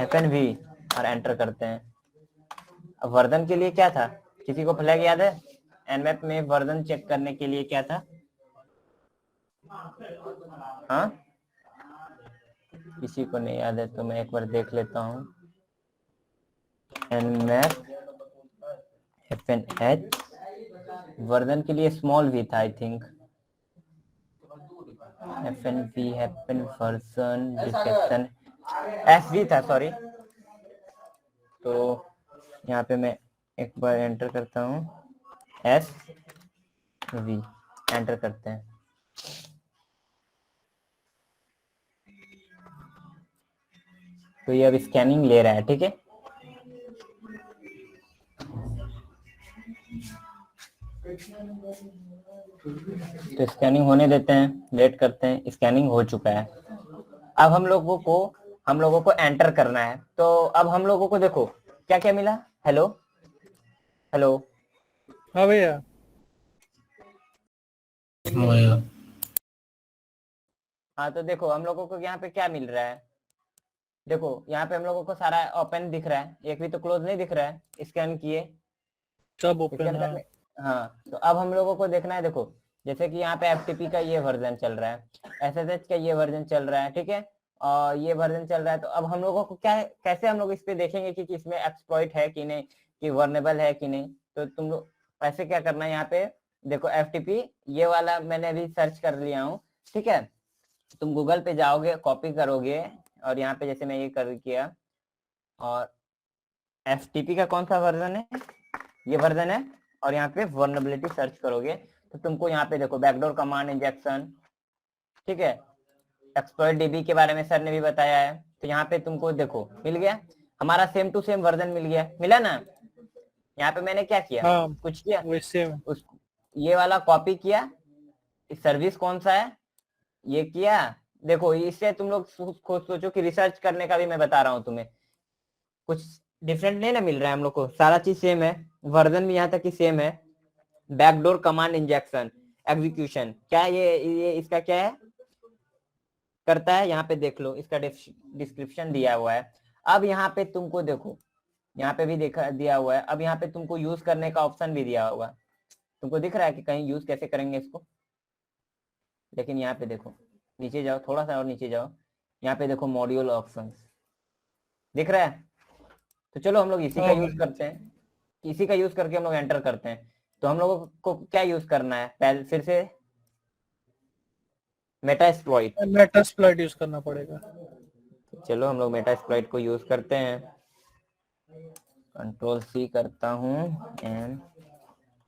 FNV, और एंटर करते हैं। अब वर्जन के लिए क्या था, किसी को फ्लैग याद है? nmap में वर्जन चेक करने के लिए क्या था? हाँ, किसी को नहीं याद है तो मैं एक बार देख लेता हूँ। nmap -h, वर्जन के लिए स्मॉल v था I think. FNV happen version detection SV था, सॉरी। तो यहाँ पे मैं एक बार एंटर करता हूँ, SV एंटर करते हैं। तो ये अब स्कैनिंग ले रहा है, ठीक है? तो स्कैनिंग होने देते हैं, वेट करते हैं। स्कैनिंग हो चुका है। अब हम लोगों को एंटर करना है। तो अब हम लोगों को देखो क्या क्या मिला। हेलो हेलो, हाँ भैया। हाँ तो देखो हम लोगों को यहाँ पे क्या मिल रहा है। देखो यहाँ पे हम लोगों को सारा ओपन दिख रहा है, एक भी तो क्लोज नहीं दिख रहा है। स्कैन किए, सब इसके ओपन अंदर है। में। हाँ, तो अब हम लोगों को देखना है। देखो जैसे कि यहाँ पे FTP का ये वर्जन चल रहा है, SSH का ये वर्जन चल रहा है, ठीक है? और ये वर्जन चल रहा है। तो अब हम लोगों को क्या कैसे हम लोग इस पे देखेंगे कि इसमें एक्सप्लॉइट है कि नहीं, कि वर्नेबल है कि नहीं। तो तुम लोग ऐसे क्या करना है, यहाँ पे देखो FTP ये वाला मैंने अभी सर्च कर लिया हूँ, ठीक है। तुम गूगल पे जाओगे, कॉपी करोगे, और यहाँ पे जैसे मैं ये कर किया, और FTP का कौन सा वर्जन है, ये वर्जन है, और यहाँ पे वर्नेबिलिटी सर्च करोगे तो तुमको यहाँ पे देखो बैकडोर कमांड इंजेक्शन, ठीक है। एक्सप्लॉइट DB के बारे में सर ने भी बताया है। तो यहाँ पे तुमको देखो मिल गया, हमारा सेम टू सेम वर्जन मिल गया, मिला ना। यहाँ पे मैंने क्या किया, हाँ कुछ किया, वैसे में। उस ये वाला कॉपी किया, इस सर्विस कौन सा है ये किया। देखो इससे तुम लोग खुद सोचो कि रिसर्च करने का भी मैं बता रहा हूँ तुम्हें, कुछ डिफरेंट नहीं ना मिल रहा है हम लोग को, सारा चीज सेम है, वर्जन भी यहाँ तक कि सेम है। बैकडोर कमांड इंजेक्शन एग्जीक्यूशन, क्या ये इसका क्या है करता है, यहाँ पे देख लो, इसका डिस्क्रिप्शन दिया हुआ है। अब यहाँ पे तुमको देखो, यहाँ पे भी देखा दिया हुआ है। अब यहाँ पे तुमको यूज करने का ऑप्शन भी दिया होगा, तुमको दिख रहा है कि कहीं यूज कैसे करेंगे इसको। लेकिन यहाँ पे देखो, नीचे जाओ, थोड़ा सा और नीचे जाओ, यहाँ पे देखो मॉड्यूल ऑप्शंस दिख रहा है। तो चलो हम लोग इसी का यूज करते हैं, इसी का यूज करके हम लोग एंटर करते हैं। तो हम लोगों को क्या यूज करना है, पहले फिर से मेटास्प्लॉइट, मेटास्प्लॉइट यूज करना पड़ेगा। चलो हम लोग मेटास्प्लॉइट को यूज करते हैं। Ctrl+C करता हूँ एंड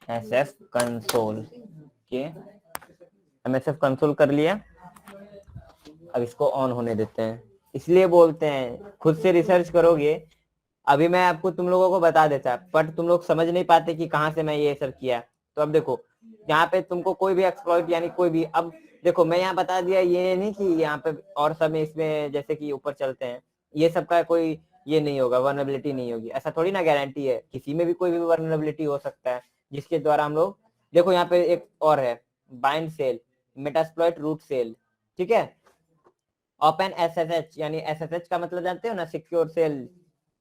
SF कंसोल के MSF कंसोल कर लिया। अब इसको ऑन होने देते हैं, इसलिए बोलते हैं खुद से रिसर्च करोगे। अभी मैं आपको तुम लोगों को बता देता, बट तुम लोग समझ नहीं पाते कि कहाँ से मैं ये सर्च किया। तो अब देखो यहाँ पे तुमको कोई भी एक्सप्लॉइट यानी कोई भी, अब देखो मैं यहाँ बता दिया, ये नहीं कि यहाँ पे और सब इसमें जैसे कि ऊपर चलते हैं ये सब का कोई ये नहीं होगा, वर्नेबिलिटी नहीं होगी, ऐसा थोड़ी ना गारंटी है। किसी में भी कोई भी वर्नेबिलिटी हो सकता है, जिसके द्वारा हम लोग देखो यहाँ पे एक और है bind shell, Metasploit root shell, ठीक है। ओपन SSH यानी SSH का मतलब जानते हो ना, सिक्योर सेल,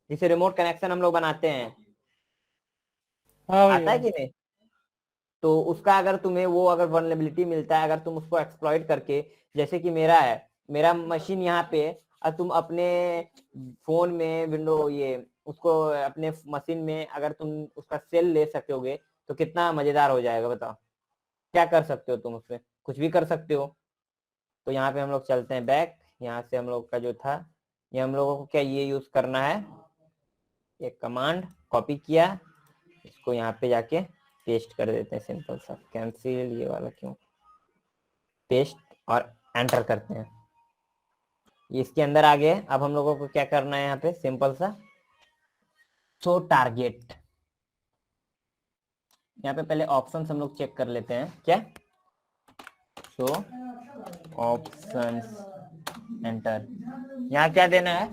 जिसे रिमोट कनेक्शन हम लोग बनाते हैं, हाँ आता है भैया। कि नहीं। तो उसका अगर तुम्हें वो अगर वर्नेबिलिटी मिलता है, अगर तुम उसको एक्सप्लॉइट करके, जैसे कि मेरा है, मेरा मशीन यहाँ पे, और तुम अपने फोन में विंडो ये उसको अपने मशीन में अगर तुम उसका सेल ले सकोगे तो कितना मजेदार हो जाएगा, बताओ। क्या कर सकते हो तुम उसमें, कुछ भी कर सकते हो। तो यहाँ पे हम लोग चलते हैं बैक, यहाँ से हम लोग का जो था, ये हम लोगों को क्या ये यूज करना है, एक कमांड कॉपी किया, इसको यहाँ पे जाके पेस्ट कर देते हैं, सिंपल सा कैंसिल ये वाला क्यों, पेस्ट और एंटर करते हैं। ये इसके अंदर आ गए। अब हम लोगों को क्या करना है, यहाँ पे सिंपल सा शो टारगेट, यहाँ पे पहले ऑप्शंस हम लोग चेक कर लेते हैं, क्या शो ऑप्शंस एंटर, यहाँ क्या देना है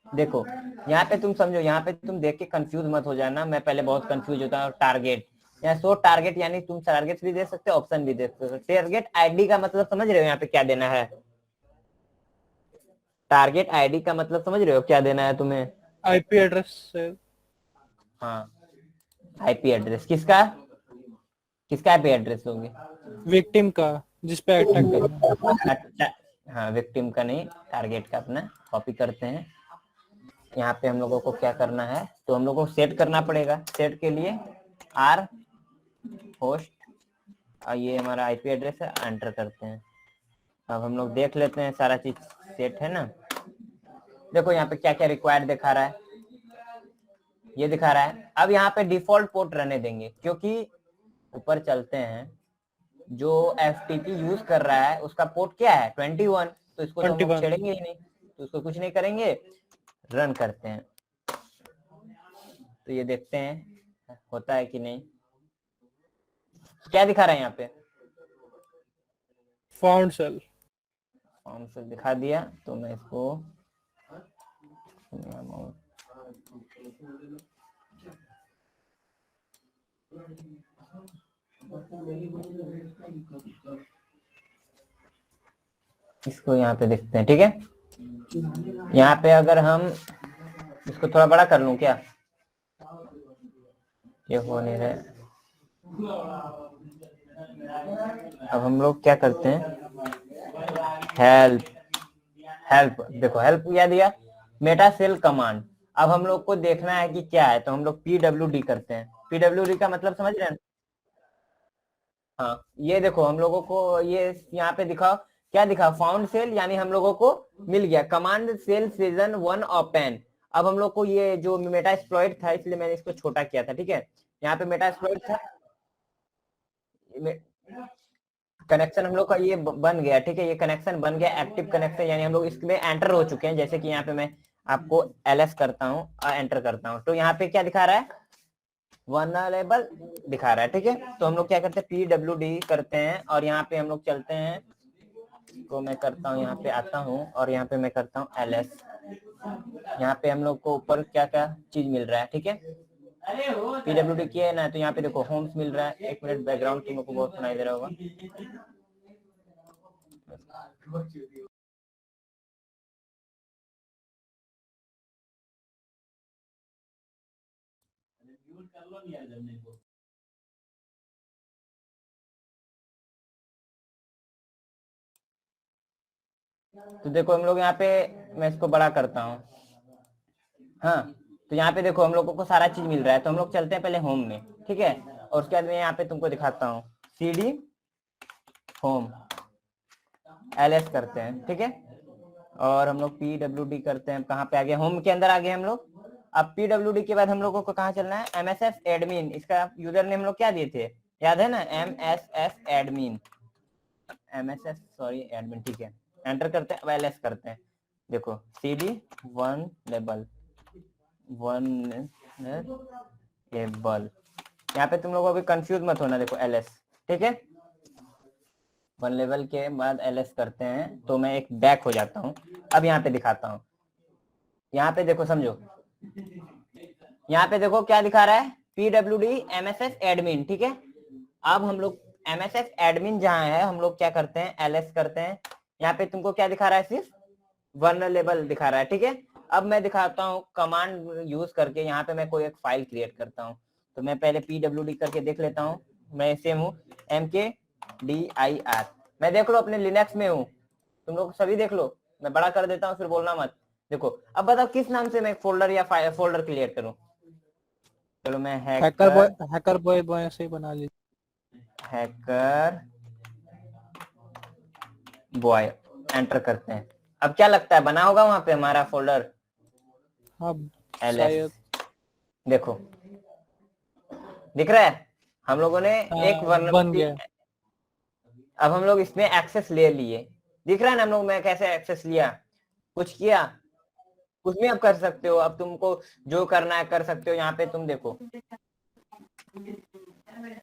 देखो, यहाँ पे तुम समझो, यहाँ पे तुम देख के कंफ्यूज मत हो जाना, मैं पहले बहुत कंफ्यूज होता हूँ। टारगेट, यहाँ शो टारगेट यानी तुम टारगेट भी दे सकते हो, ऑप्शन भी दे सकते हो। टारगेट आईडी का मतलब समझ रहे हो यहाँ पे क्या देना है, टारगेट आईडी का मतलब समझ रहे हो क्या देना है तुम्हें, आईपी एड्रेस से। हाँ IP एड्रेस, किसका किसका IP एड्रेस दोगे, विक्टिम का जिस पे अटैक करना है। हाँ विक्टिम का नहीं, टारगेट का अपना कॉपी करते हैं। यहाँ पे हम लोगों को क्या करना है, तो हम लोगों को सेट करना पड़ेगा। सेट के लिए R होस्ट, और ये हमारा IP एड्रेस है, एंटर करते हैं। अब हम लोग देख लेते हैं सारा चीज सेट है ना। देखो यहाँ पे क्या क्या रिक्वायर्ड दिखा रहा है, ये दिखा रहा है। अब यहाँ पे डिफॉल्ट पोर्ट रहने देंगे, क्योंकि ऊपर चलते हैं, जो FTP यूज कर रहा है उसका पोर्ट क्या है 21, तो इसको तो हम लोग 21। छेड़ेंगे ही नहीं, तो उसको कुछ नहीं करेंगे, रन करते हैं। तो ये देखते हैं होता है कि नहीं, क्या दिखा रहा है यहाँ पे, फाउंड सेल। फॉर्म से दिखा दिया। तो मैं इसको इसको यहाँ पे देखते हैं, ठीक है। यहाँ पे अगर हम इसको थोड़ा बड़ा कर लूं क्या, ये हो नहीं रहा, अब हम लोग क्या करते हैं, हेल्प, हेल्प देखो हेल्प क्या दिया, मेटा सेल कमांड। अब हम लोग को देखना है कि क्या है, तो हम लोग PWD करते हैं। PWD का मतलब समझ रहे हैं? हाँ, ये देखो हम लोगों को ये यहाँ पे दिखाओ, क्या दिखा, फाउंड सेल, यानी हम लोगों को मिल गया कमांड सेल सीजन 1 ओपन। अब हम लोग को ये जो मेटा एक्सप्लॉइट था, इसलिए मैंने इसको छोटा किया था, ठीक है। यहाँ पे मेटा एक्सप्लॉइट था, कनेक्शन हम लोग का ये बन गया, ठीक है। ये कनेक्शन बन गया एक्टिव कनेक्शन, यानी हम लोग इसमें एंटर हो चुके हैं। जैसे कि यहाँ पे मैं आपको LS करता हूँ, एंटर करता हूँ, तो यहाँ पे क्या दिखा रहा है, वनरेबल दिखा रहा है, ठीक है। तो हम लोग क्या करते हैं, PWD करते हैं, और यहाँ पे हम लोग चलते हैं, तो मैं करता हूँ, यहाँ पे आता हूँ, और यहाँ पे मैं करता हूँ LS। यहाँ पे हम लोग को ऊपर क्या क्या चीज मिल रहा है, ठीक है। PWD किया है ना, तो यहाँ पे देखो होम्स मिल रहा है। एक मिनट, बैकग्राउंड तुम लोग को बहुत सुनाई दे रहा होगा। तो देखो हम लोग यहाँ पे, मैं इसको बड़ा करता हूँ, हाँ। तो यहाँ पे देखो हम लोगों को सारा चीज मिल रहा है। तो हम लोग चलते हैं पहले होम में, ठीक है। और उसके बाद मैं यहाँ पे तुमको दिखाता हूँ, CD होम LS करते हैं, ठीक है। और हम लोग PWD करते हैं, कहाँ पे आ गए, होम के अंदर आ गए हम लोग। अब PWD के बाद हम लोगों को कहाँ चलना है, MSF एडमिन। इसका यूजर नेम हम लोग क्या दिए थे, याद है ना, MSF admin, MSF sorry admin, ठीक है। एंटर करते हैं, अब LS करते हैं। देखो CD वन लेबल यहाँ पे तुम लोग अभी कंफ्यूज मत होना, देखो LS, ठीक है। वन लेवल के बाद LS करते हैं, तो मैं एक बैक हो जाता हूँ। अब यहाँ पे दिखाता हूँ, यहाँ पे देखो, समझो, यहाँ पे देखो क्या दिखा रहा है, PWD MSF एडमिन, ठीक है। अब हम लोग MSF एडमिन जहाँ है, हम लोग क्या करते हैं, LS करते हैं। यहाँ पे तुमको क्या दिखा रहा है, सिर्फ वनरेबल दिखा रहा है, ठीक है। अब मैं दिखाता हूँ कमांड यूज करके, यहाँ पे मैं कोई एक फाइल क्रिएट करता हूँ। तो मैं पहले PWD करके देख लेता हूँ, मैं सेम हूँ, MKDIR। मैं देख लो अपने लिनक्स में हूँ, तुम लोग सभी देख लो। मैं बड़ा कर देता हूँ, फिर बोलना मत। देखो अब बताओ किस नाम से मैं फोल्डर या फोल्डर क्रिएट करूँ। चलो मैं हैकर बॉय से ही बना लीजिए। हैकर बॉय एंटर करते हैं। अब क्या लगता है, बना होगा वहां पे हमारा फोल्डर हाँ LS, शायद। देखो दिख रहा है, हम लोगों ने एक बन गया। अब हम लोग इसमें एक्सेस ले लिए, दिख रहा है ना हम लोग में कैसे एक्सेस लिया, कुछ किया, कुछ भी आप कर सकते हो। अब तुमको जो करना है कर सकते हो। यहाँ पे तुम देखो,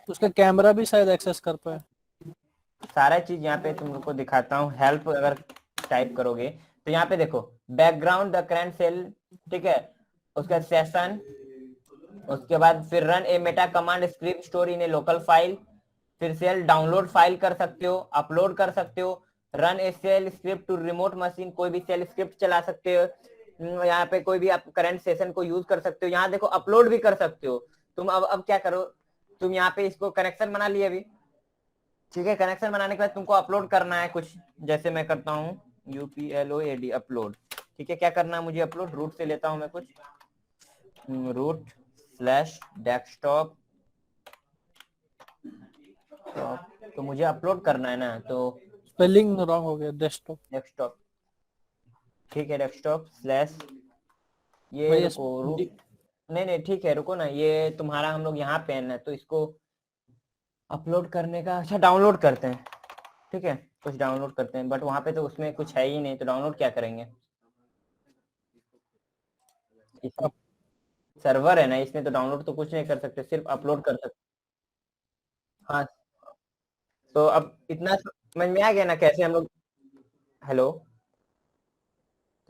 उसका कैमरा भी शायद एक्सेस कर पाए। सारा चीज यहाँ पे तुम लोग को दिखाता हूँ। हेल्प अगर टाइप करोगे तो यहाँ पे देखो, बैकग्राउंड द करंट सेल, ठीक है। उसका सेशन, उसके बाद फिर run a meta command script store in a local file, फिर सेल डाउनलोड फाइल कर सकते हो, अपलोड कर सकते हो, run a shell script to remote machine, कोई भी सेल स्क्रिप्ट चला सकते हो। यहाँ पे कोई भी आप करंट सेशन को यूज कर सकते हो। यहाँ देखो अपलोड भी कर सकते हो तुम। अब क्या करो, तुम यहाँ पे इसको कनेक्शन बना लिए अभी, ठीक है। कनेक्शन बनाने के बाद तुमको अपलोड करना है कुछ, जैसे मैं करता हूँ UPLOAD अपलोड, ठीक है। क्या करना है मुझे, अपलोड रूट से लेता हूँ मैं कुछ, root/desktop, तो मुझे अपलोड करना है ना, तो स्पेलिंग रॉन्ग हो गया, डेस्कटॉप, ठीक है। डेस्कटॉप स्लैश, ये भैया रुको नहीं नहीं ठीक है, रुको ना, ये तुम्हारा हम लोग यहाँ पे है, तो इसको अपलोड करने का, अच्छा डाउनलोड करते हैं, ठीक है। कुछ डाउनलोड करते हैं, बट वहां पे तो उसमें कुछ है ही नहीं, तो डाउनलोड क्या करेंगे, इसमें सर्वर है ना, इसमें तो डाउनलोड तो कुछ नहीं कर सकते, सिर्फ अपलोड कर सकते। हाँ, तो अब इतना समझ में आ गया ना कैसे हम लोग, हेलो,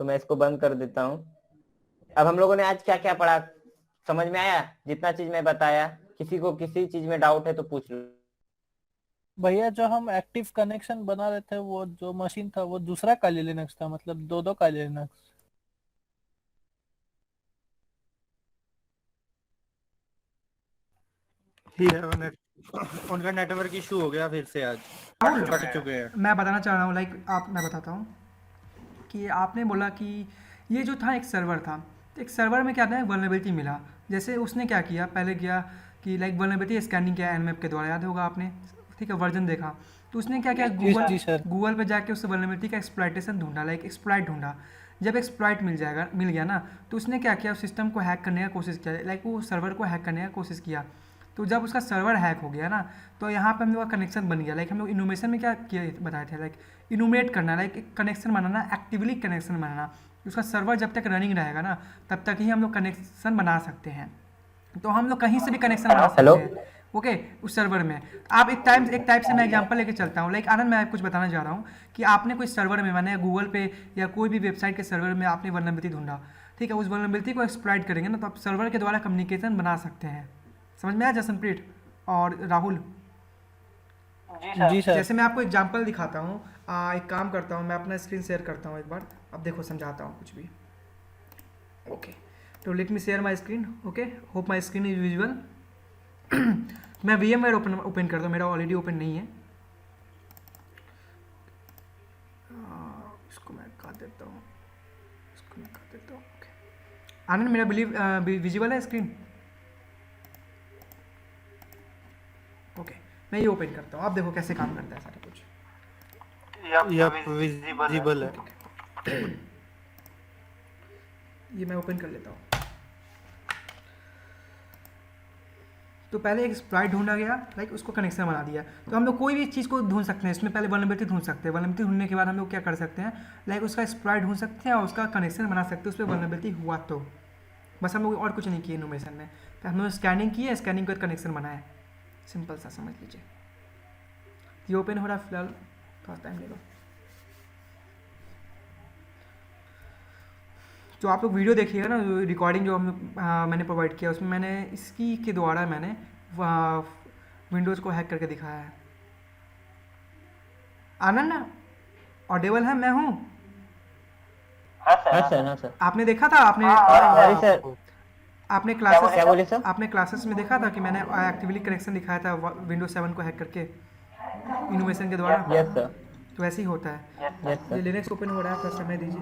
तो मैं इसको बंद कर देता हूँ। अब हम लोगों ने आज क्या क्या पढ़ा, समझ में आया जितना चीज मैं बताया। किसी को किसी चीज में डाउट है तो पूछ लो। भैया जो हम एक्टिव कनेक्शन बना रहे थे, वो जो मशीन था वो दूसरा काली लिनक्स था, मतलब दो काली लिनक्स। ही है उनका नेटवर्क इशू हो गया फिर से आज, राहुल, कट चुके हैं। मैं बताना चाह रहा हूँ मैं बताता हूँ कि आपने बोला कि ये जो था एक सर्वर था, एक सर्वर में क्या था, वल्नरेबिलिटी मिला। जैसे उसने क्या किया, पहले किया कि वल्नरेबिलिटी स्कैनिंग किया एनमैप के द्वारा, याद होगा आपने, ठीक है, वर्जन देखा। तो उसने क्या किया, जी सर। गूगल पे जाके उस वल्नरेबिलिटी का एक्सप्लॉइटेशन ढूंढा, एक्सप्लॉइट ढूंढा। जब एक्सप्लॉइट मिल गया ना, तो उसने क्या किया, उस सिस्टम को हैक करने का कोशिश किया, वो सर्वर को हैक करने का कोशिश किया। तो जब उसका सर्वर हैक हो गया ना, तो यहाँ पे हम लोग का कनेक्शन बन गया। हम लोग इनोवेशन में क्या किया बताए थे, इनोवेट करना, कनेक्शन बनाना, एक्टिवली कनेक्शन बनाना। उसका सर्वर जब तक रनिंग रहेगा ना, तब तक ही हम लोग कनेक्शन बना सकते हैं। तो हम लोग कहीं से भी कनेक्शन बना सकते हैं, ओके, उस सर्वर में। आप एक टाइप से मैं एग्जांपल लेके चलता हूँ। आनंद, मैं कुछ बताना चाह रहा हूँ कि आपने कोई सर्वर में, मैंने गूगल पे या कोई भी वेबसाइट के सर्वर में आपने वल्नरेबिलिटी ढूंढा, ठीक है, उस वल्नरेबिलिटी को एक्सप्लॉइट करेंगे ना, तो आप सर्वर के द्वारा कम्युनिकेशन बना सकते हैं। समझ में आया जसनप्रीत और राहुल? जी सर। जैसे मैं आपको एग्जांपल दिखाता हूँ, एक काम करता हूँ, मैं अपना स्क्रीन शेयर करता हूँ एक बार, अब देखो समझाता हूँ कुछ भी। ओके, तो let me share my screen. Okay, hope my screen is visual. मैं VMware ओपन करता हूँ, मेरा ऑलरेडी ओपन नहीं है। इसको मैं काट देता हूँ, इसको मैं काट देता हूँ। ओके, आनंद, मेरा विजुअल है स्क्रीन? ओके, मैं ये ओपन करता हूँ, आप देखो कैसे काम करता है सारा कुछ। यप, विजिबल है। ये मैं ओपन कर लेता हूँ। तो पहले एक एक्सप्लॉइट ढूंढा गया, उसको कनेक्शन बना दिया। तो हम लोग कोई भी चीज़ को ढूंढ सकते हैं, इसमें पहले वल्नरेबिलिटी ढूंढ सकते हैं। वल्नरेबिलिटी ढूंढने के बाद हम लोग क्या कर सकते हैं, उसका एक्सप्लॉइट ढूंढ सकते हैं और उसका कनेक्शन बना सकते हैं, उस पर वल्नरेबिलिटी हुआ तो। बस हम लोग और कुछ नहीं किए इनोवेशन में, तो हम लोग स्कैनिंग किए, स्कैनिंग का कनेक्शन बनाया, सिंपल सा, समझ लीजिए। ये ओपन हो रहा है फिलहाल, थोड़ा टाइम ले लो। जो आप लोग वीडियो देखिएगा ना, जो रिकॉर्डिंग जो मैंने प्रोवाइड किया, उसमें मैंने इसकी के द्वारा मैंने विंडोज़ को हैक करके दिखाया है। आनंद, ऑडिबल है? मैं हूँ। हाँ सर। आपने देखा था, सॉरी सर, आपने क्या बोले सर? आपने क्लासेस में देखा था कि मैंने एक्टिवली कनेक्शन दिखाया था विंडोज 7 को हैक करके इनोवेशन के द्वारा। Yes sir. तो ऐसे ही होता है। यस ये सर। लिनक्स ओपन हो रहा है, थोड़ा समय दीजिए।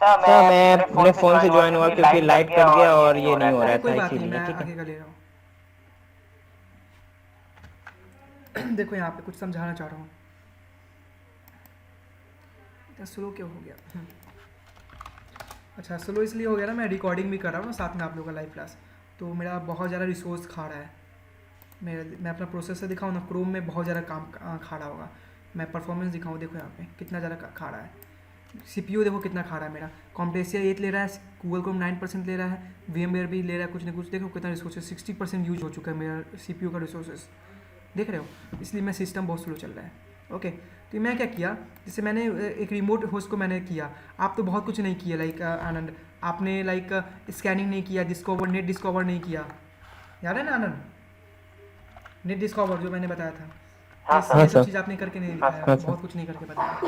सर मैं अपने फ़ोन से ज्वाइन हुआ क्योंकि लाइट कट गया और ये नहीं हो रहा कोई था बात नहीं, इसीलिए, मैं ठीक है। आगे का ले रहा हूँ। देखो यहाँ पे कुछ समझाना चाह रहा हूँ। इतना स्लो क्यों हो गया? अच्छा, स्लो इसलिए हो गया ना, मैं रिकॉर्डिंग भी कर रहा हूँ ना साथ में आप लोगों का लाइव क्लास, तो मेरा बहुत ज़्यादा रिसोर्स खा रहा है। मैं अपना प्रोसेसर दिखाऊँ ना, क्रोम में बहुत ज़्यादा काम खा रहा होगा। मैं परफॉर्मेंस दिखाऊँ, देखो यहाँ पे कितना ज़्यादा खा रहा है। CPU देखो कितना खा रहा है मेरा, कॉम्प्टेसिया 8 ले रहा है, गूगल क्रोम 9% ले रहा है, VMware भी ले रहा है कुछ ना कुछ। देखो कितना रिसोर्सेज, 60% यूज हो चुका है मेरा CPU का रिसोर्सेज, देख रहे हो? इसलिए मैं सिस्टम बहुत स्लो चल रहा है। ओके, तो मैं क्या किया, जैसे मैंने एक रिमोट होस्ट को मैंने किया। आप तो बहुत कुछ नहीं किया, आनंद, आपने स्कैनिंग नहीं किया, नेट डिस्कवर नहीं किया, याद है ना आनंद? नेट डिस्कवर जो मैंने बताया था, ये सब चीज़ आपने करके नहीं दिखाया, बहुत कुछ नहीं करके बताया।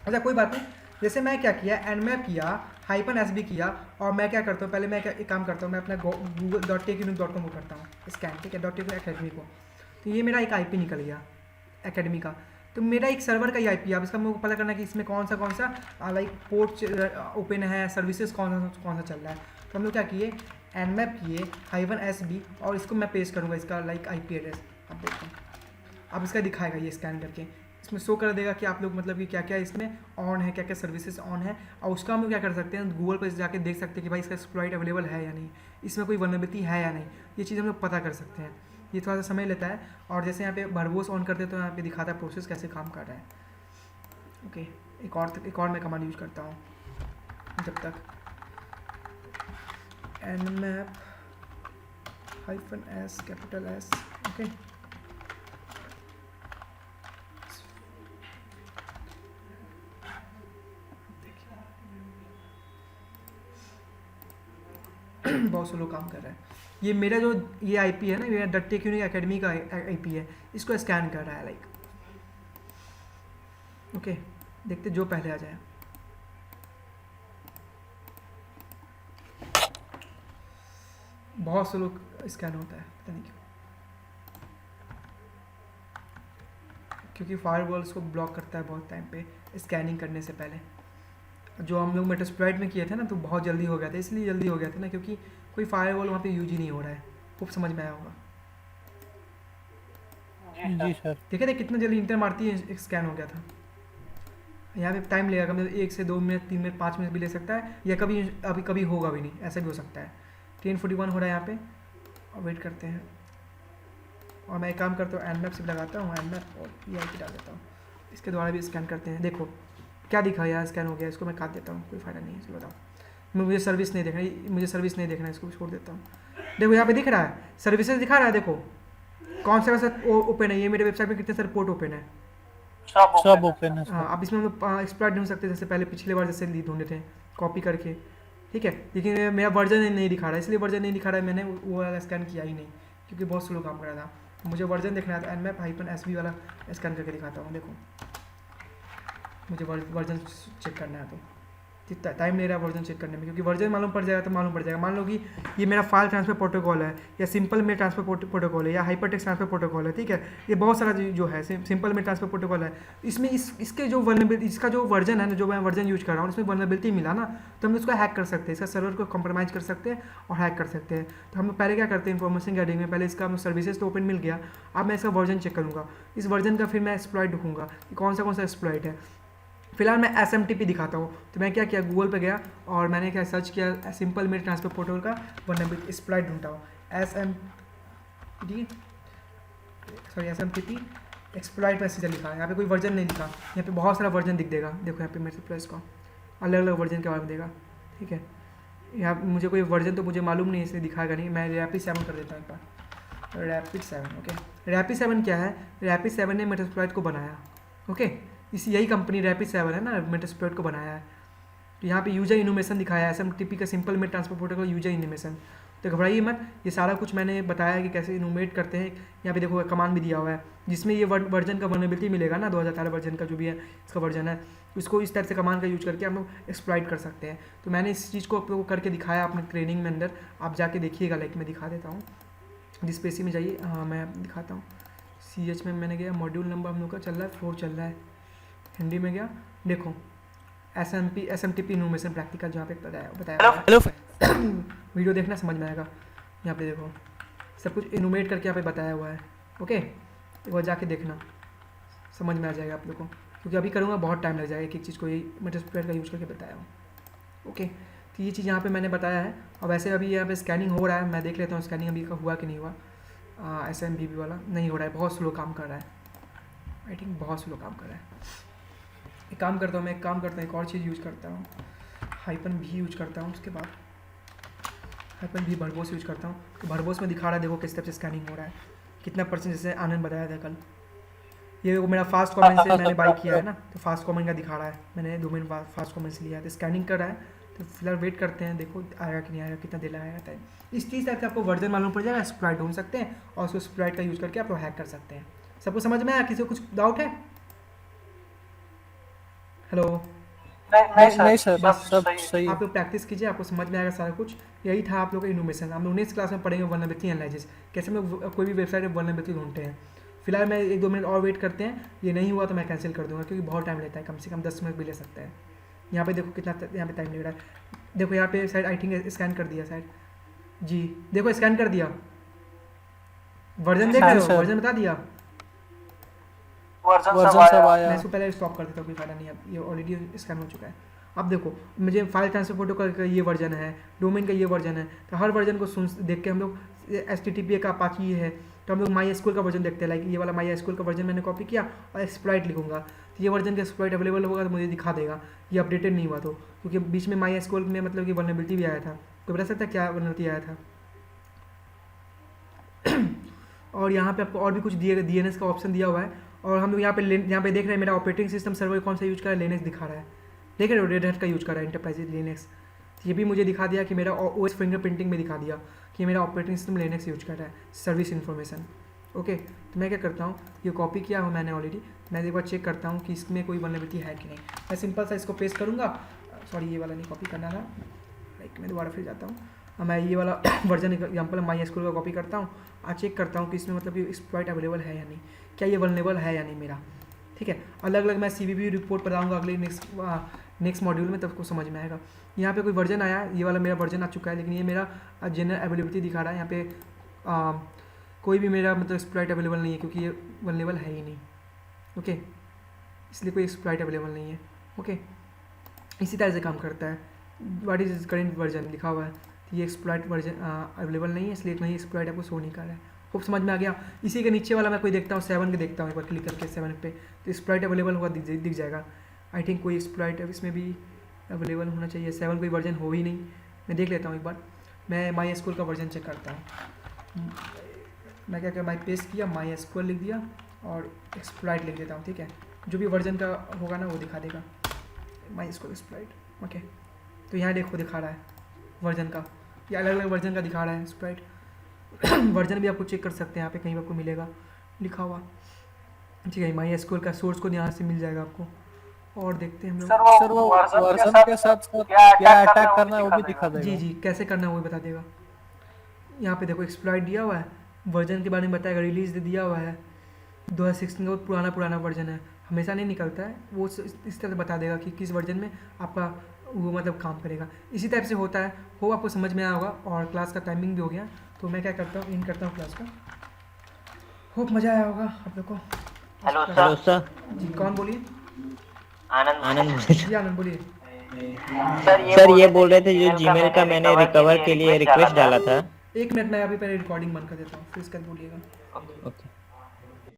अच्छा, कोई बात नहीं। जैसे मैं क्या किया, nmap किया, -sb किया, और मैं क्या करता हूँ, पहले मैं एक काम करता हूँ, मैं अपना google.techunique.com को करता हूँ स्कैन, ठीक है, .tech एकेडमी को। तो ये मेरा एक IP निकल गया एकेडमी का। तो मेरा एक सर्वर का ही IP है। अब इसका मुझे पता करना कि इसमें कौन सा पोर्ट ओपन है, सर्विसेज कौन सा चल रहा है। तो हम लोग क्या किए, nmap किए, -sb, और इसको मैं पेस्ट करूँगा, इसका IP एड्रेस। अब देखते हैं, अब इसका दिखाएगा ये स्कैन करके, इसमें शो कर देगा कि आप लोग कि क्या क्या इसमें ऑन है, क्या क्या सर्विसेज ऑन है। और उसका हम लोग क्या कर सकते हैं, गूगल पर जाके देख सकते हैं कि भाई इसका एक्सप्लॉइट अवेलेबल है या नहीं, इसमें कोई वल्नरेबिलिटी है या नहीं। ये चीज़ हम लोग पता कर सकते हैं। ये थोड़ा सा समय लेता है। और जैसे यहाँ पे वर्बोस ऑन करते हैं, तो यहाँ पे दिखाता है प्रोसेस कैसे काम कर रहा है। ओके, एक और मैं कमांड यूज करता हूँ जब तक, nmap -s, ओके। बहुत स्लो काम कर रहा है। ये मेरा जो ये IP है ना, मेरा .techunique एकेडमी का IP है, इसको स्कैन कर रहा है ओके, देखते जो पहले आ जाए। बहुत स्लो स्कैन होता है, पता नहीं क्यों, क्योंकि फायरवॉल्स को ब्लॉक करता है बहुत टाइम पे स्कैनिंग करने से पहले। जो हम लोग मेटास्प्लॉइट में किए थे ना तो बहुत जल्दी हो गया था, इसलिए जल्दी हो गया था ना क्योंकि कोई फायरवॉल वहाँ पे यूज ही नहीं हो रहा है। खूब समझ में आया होगा। जी सर। देखे थे कितना जल्दी इंटर मारती है, स्कैन हो गया था। यहाँ पे टाइम लगेगा, मतलब 1 से 2 मिनट 3 मिनट 5 मिनट भी ले सकता है, या कभी अभी कभी होगा भी नहीं, ऐसा भी हो सकता है। 10:41 हो रहा है यहाँ पे, और वेट करते हैं। और मैं एक काम करता हूँ, एनमैप से लगाता हूँ, एनमैप और EIP डाल देता हूँ, इसके द्वारा भी स्कैन करते हैं। देखो क्या दिखा, यार स्कैन हो गया, इसको मैं काट देता हूँ, कोई फ़ायदा नहीं है। चलो बताओ, मुझे सर्विस नहीं देखना, मुझे सर्विस नहीं देखना, इसको छोड़ देता हूँ। देखो यहाँ पे दिख रहा है, सर्विसेज दिखा रहा है, देखो कौन सा ओपन है, ये मेरे वेबसाइट में कितने सारे पोर्ट ओपन है, सब ओपन है हाँ। सर। अब इसमें हम लोग एक्सप्लॉइट ढूंढ सकते हैं, जैसे पहले पिछले बार जैसे ढूंढे थे कॉपी करके, ठीक है। लेकिन मेरा वर्जन नहीं दिखा रहा है, इसलिए वर्जन नहीं दिखा रहा है, मैंने वो वाला स्कैन किया ही नहीं क्योंकि बहुत स्लो काम कर रहा था। तो मुझे वर्जन देखना है, तो nmap-sv वाला स्कैन करके दिखाता हूँ। देखो मुझे वर्जन चेक करना है, तो कितना टाइम ले रहा है वर्जन चेक करने में, क्योंकि वर्जन मालूम पड़ जाएगा तो मालूम पड़ जाएगा। मान लो कि ये मेरा फाइल ट्रांसफर प्रोटोकॉल है, या सिंपल में ट्रांसफर प्रोटोकॉल है, या हाइपरटेक्स्ट ट्रांसफर प्रोटोकॉल है, ठीक है। ये बहुत सारा जो है सिंपल में ट्रांसफर प्रोटोकॉल है, इसमें इसके जो वल्नरेबिलिटी, इसका जो वर्जन है ना, जो मैं वर्जन यूज कर रहा हूँ, इसमें वल्नरेबिलिटी मिला ना, तो हम इसको हैक कर सकते हैं, इसका सर्वर को कंप्रोमाइज़ कर सकते हैं और हैक कर सकते हैं। तो हम पहले क्या करते हैं, इन्फॉर्मेशन गैदरिंग में पहले इसका सर्विसेज तो ओपन मिल गया, अब मैं इसका वर्जन चेक करूँगा, इस वर्जन का फिर मैं एक्सप्लॉइट ढूंढूंगा कि कौन सा एक्सप्लॉइट है। फिलहाल मैं SMTP दिखाता हूँ। तो मैं क्या किया, गूगल पे गया और मैंने क्या सर्च किया, सिंपल मेल ट्रांसफर पोर्टल का वल्नरेबिलिटी एक्सप्लॉइट ढूंढता हूँ, SMTP एक्सप्लॉइट में सीधा लिखा है, यहाँ पे कोई वर्जन नहीं लिखा, यहाँ पे बहुत सारा वर्जन दिख देगा। देखो यहाँ पे मेरे प्लस का अलग अलग वर्जन के बारे में देगा, ठीक है। यहाँ मुझे कोई वर्जन तो मुझे मालूम नहीं, इसलिए दिखाएगा नहीं। मैं Rapid7 कर देता हूँ एक बार, Rapid7, ओके। Rapid7 क्या है, Rapid7 ने मेटास्प्लॉइट को बनाया, ओके। यही कंपनी Rapid7 है ना, मेटास्प्लॉइट को बनाया है। तो यहाँ पे यूजर इनोवेशन दिखाया है, SMTP का सिंपल में ट्रांसफर प्रोटोकॉल यूजर इनोवेशन। तो घबराइए मत, ये सारा कुछ मैंने बताया कि कैसे इनोवेट करते हैं। यहाँ पे देखो कमांड भी दिया हुआ है, जिसमें ये वर्जन का वल्नरेबिलिटी मिलेगा ना, 2018 वर्जन का जो भी है इसका वर्जन है, उसको इस तरह से कमांड का यूज करके हम लोग एक्सप्लॉइट कर सकते हैं। तो मैंने इस चीज़ को आप लोगों को करके दिखाया अपने ट्रेनिंग में अंदर, आप जाके देखिएगा। लाइक मैं दिखा देता हूँ, डिस्पेसी में जाइए, हाँ मैं दिखाता हूँ। CH में मैंने गया, मॉड्यूल नंबर हम लोग का चल रहा है 4 चल रहा है, हिंदी में गया, देखो SMTP इनोवेशन प्रैक्टिकल जहाँ पे बताया हेलो वीडियो देखना समझ में आएगा। यहाँ पे देखो सब कुछ इनोवेट करके यहाँ पे बताया हुआ है, ओके। एक बार जाके देखना, समझ में आ जाएगा आप लोग को, क्योंकि अभी करूँगा बहुत टाइम लग जाएगा, एक एक चीज़ को यही मेटास्प्लॉइट का यूज़ करके बताया हूँ, ओके। तो ये चीज़ यहाँ पे मैंने बताया है। और वैसे अभी यहाँ पे स्कैनिंग हो रहा है, मैं देख लेता हूँ स्कैनिंग अभी का हुआ कि नहीं हुआ। SMBB वाला नहीं हो रहा है, बहुत स्लो काम कर रहा है, आई थिंक बहुत स्लो काम कर रहा है। एक काम करता हूँ मैं, एक और चीज़ यूज़ करता हूँ, -v यूज करता हूँ, उसके बाद -v भरबोस यूज करता हूँ। तो भरबोस में दिखा रहा है, देखो किस तरह से स्कैनिंग हो रहा है, कितना %, जैसे आनंद बताया था कल। ये देखो मेरा फास्ट कमेंट से मैंने बाई किया है ना, तो फास्ट कमेंट का दिखा रहा है, मैंने 2 मिनट बाद फास्ट कमेंट से लिया है, तो स्कैनिंग कर रहा है। तो फिलहाल वेट करते हैं, देखो आएगा कि नहीं आएगा, कितना देर आएगा टाइम। इस चीज़ तक आपको वर्जन मालूम पड़ जाएगा, एक्सप्लॉइट ढूंढ सकते हैं और उसको एक्सप्लॉइट का यूज़ करके आप लोग हैक कर सकते हैं। सबको समझ में आया, किसी को कुछ डाउट है? हेलो, नहीं सर, बस सब सही है। आप लोग प्रैक्टिस कीजिए, आपको समझ में आएगा सारा कुछ। यही था आप लोग का इनोवेशन। हम लोग नेक्स्ट क्लास में पढ़ेंगे वल्नरेबिलिटी एनालिसिस, कैसे हम लोग कोई भी वेबसाइट में वल्नरेबिलिटी ढूंढते हैं। फिलहाल मैं 1-2 मिनट और वेट करते हैं, ये नहीं हुआ तो मैं कैंसिल कर दूंगा, क्योंकि बहुत टाइम लेता है, कम से कम 10 मिनट भी ले सकता है। यहाँ पे देखो कितना यहाँ पे टाइम ले रहा है, देखो यहाँ पे शायद आई थिंक स्कैन कर दिया शायद, जी देखो स्कैन कर दिया, वर्जन देख रहे हो, वर्जन बता दिया, वर्जन सब आया। मैं इसको पहले स्टॉप कर देता हूँ, कोई फायदा नहीं है, ये ऑलरेडी स्कैन हो चुका है। अब देखो मुझे फाइल ट्रांसफर प्रोटोकॉल का ये वर्जन है, डोमेन का ये वर्जन है, तो हर वर्जन को देख के हम लोग HTTP का अपाची ये है, तो हम लोग MySQL का वर्जन देखते हैं। लाइक ये वाला MySQL का वर्जन मैंने कॉपी किया और एक्सप्लॉइट लिखूंगा, तो ये वर्जन का एक्सप्लॉइट अवेलेबल होगा तो मुझे दिखा देगा, ये अपडेटेड नहीं हुआ तो, क्योंकि बीच में MySQL में मतलब कि वल्नरेबिलिटी भी आया था। तो बता सकता है क्या वल्नरेबिलिटी आया था? और यहाँ पे आपको और भी कुछ DNS का ऑप्शन दिया हुआ है। और हम लोग यहाँ पे देख रहे हैं मेरा ऑपरेटिंग सिस्टम सर्वर कौन सा यूज कर रहा है, लिनक्स दिखा रहा है, देख रहे हो, रेड हैट का यूज कर रहा है, इंटरप्राइज लिनक्स। ये भी मुझे दिखा दिया कि मेरा OS फिंगरप्रिंटिंग में दिखा दिया कि मेरा ऑपरेटिंग सिस्टम लिनक्स यूज कर रहा है, सर्विस इन्फॉर्मेशन, ओके। तो मैं क्या करता हूँ, ये कॉपी किया हो मैंने ऑलरेडी, मैं एक बार चेक करता हूँ कि इसमें कोई वल्नरेबिलिटी है कि नहीं। मैं सिंपल सा इसको पेस्ट करूँगा, सॉरी ये वाला नहीं कॉपी करना था, लाइक मैं दोबारा फिर जाता हूँ मैं ये वाला वर्जन एग्जाम्पल माई एसक्यूएल का कॉपी करता हूँ और चेक करता हूँ कि इसमें मतलब ये एक्सप्लॉइट अवेलेबल है या नहीं, क्या ये वल्नरेबल है या नहीं मेरा। ठीक है, अलग अलग मैं CVP रिपोर्ट बताऊँगा अगले नेक्स्ट मॉड्यूल में, तब आपको समझ में आएगा। यहाँ पे कोई वर्जन आया, ये वाला मेरा वर्जन आ चुका है, लेकिन ये मेरा जनरल अवेलेबिलिटी दिखा रहा है। यहाँ पे कोई भी मेरा मतलब एक्सप्लॉइट अवेलेबल नहीं है, क्योंकि ये वल्नरेबल है ही नहीं। ओके, इसलिए कोई एक्सप्लॉइट अवेलेबल नहीं है। ओके, इसी तरह से काम करता है। व्हाट इज करेंट वर्जन लिखा हुआ है, तो ये एक्सप्लॉइट वर्जन अवेलेबल नहीं है, इसलिए इतना ही एक्सप्लॉइट आपको शो नहीं कर रहा है। खूब समझ में आ गया। इसी के नीचे वाला मैं कोई देखता हूँ 7 के देखता हूँ, एक बार क्लिक करके 7 पे, तो एक्सप्लॉइट अवेलेबल होगा दिख जाएगा। आई थिंक कोई एक्सप्लॉइट इसमें भी अवेलेबल होना चाहिए। 7 कोई वर्जन हो ही नहीं, मैं देख लेता हूँ एक बार। मैं माई एसक्यूएल का वर्जन चेक करता हूँ। मैं क्या माई पेस्ट किया, माई एसक्यूएल लिख दिया और एक्सप्लॉइट लिख देता हूँ। ठीक है, जो भी वर्जन का होगा ना वो दिखा देगा, माई एसक्यूएल एक्सप्लॉइट। ओके, तो यहाँ देखो दिखा रहा है वर्जन का, ये अलग अलग वर्जन का दिखा रहा है एक्सप्लॉइट। वर्जन भी आपको चेक कर सकते हैं, यहाँ पे कहीं आपको मिलेगा लिखा हुआ। ठीक है, माई एसक्यूएल का सोर्स कोड यहाँ से मिल जाएगा आपको। और देखते हैं हम लोग। सर वो वर्जन के साथ साथ क्या अटैक करना है वो भी दिखा देगा। जी जी, कैसे करना है वो भी बता देगा। यहाँ पे देखो एक्सप्लॉइट दिया हुआ है, वर्जन के बारे में बताएगा, रिलीज दिया हुआ है 2016 का, पुराना वर्जन है, हमेशा नहीं निकलता है वो। इस तरह बता देगा कि किस वर्जन में आपका वो मतलब काम करेगा। इसी टाइप से होता है। हो आपको समझ में आया होगा। और क्लास का टाइमिंग भी हो गया, तो मैं क्या करता हूँ, इन करता हूँ क्लास का। होप मज़ा आया होगा आप लोग को। Hello sir. जी, कौन बोलिए? आनंद जी आनंद बोलिए। सर ये बोल रहे थे जो जीमेल का मैंने रिकवर के लिए रिक्वेस्ट डाला था। 1 मिनट, मैं अभी पहले रिकॉर्डिंग बंद कर देता हूँ, फिर इसके बाद बोलिएगा। ओके।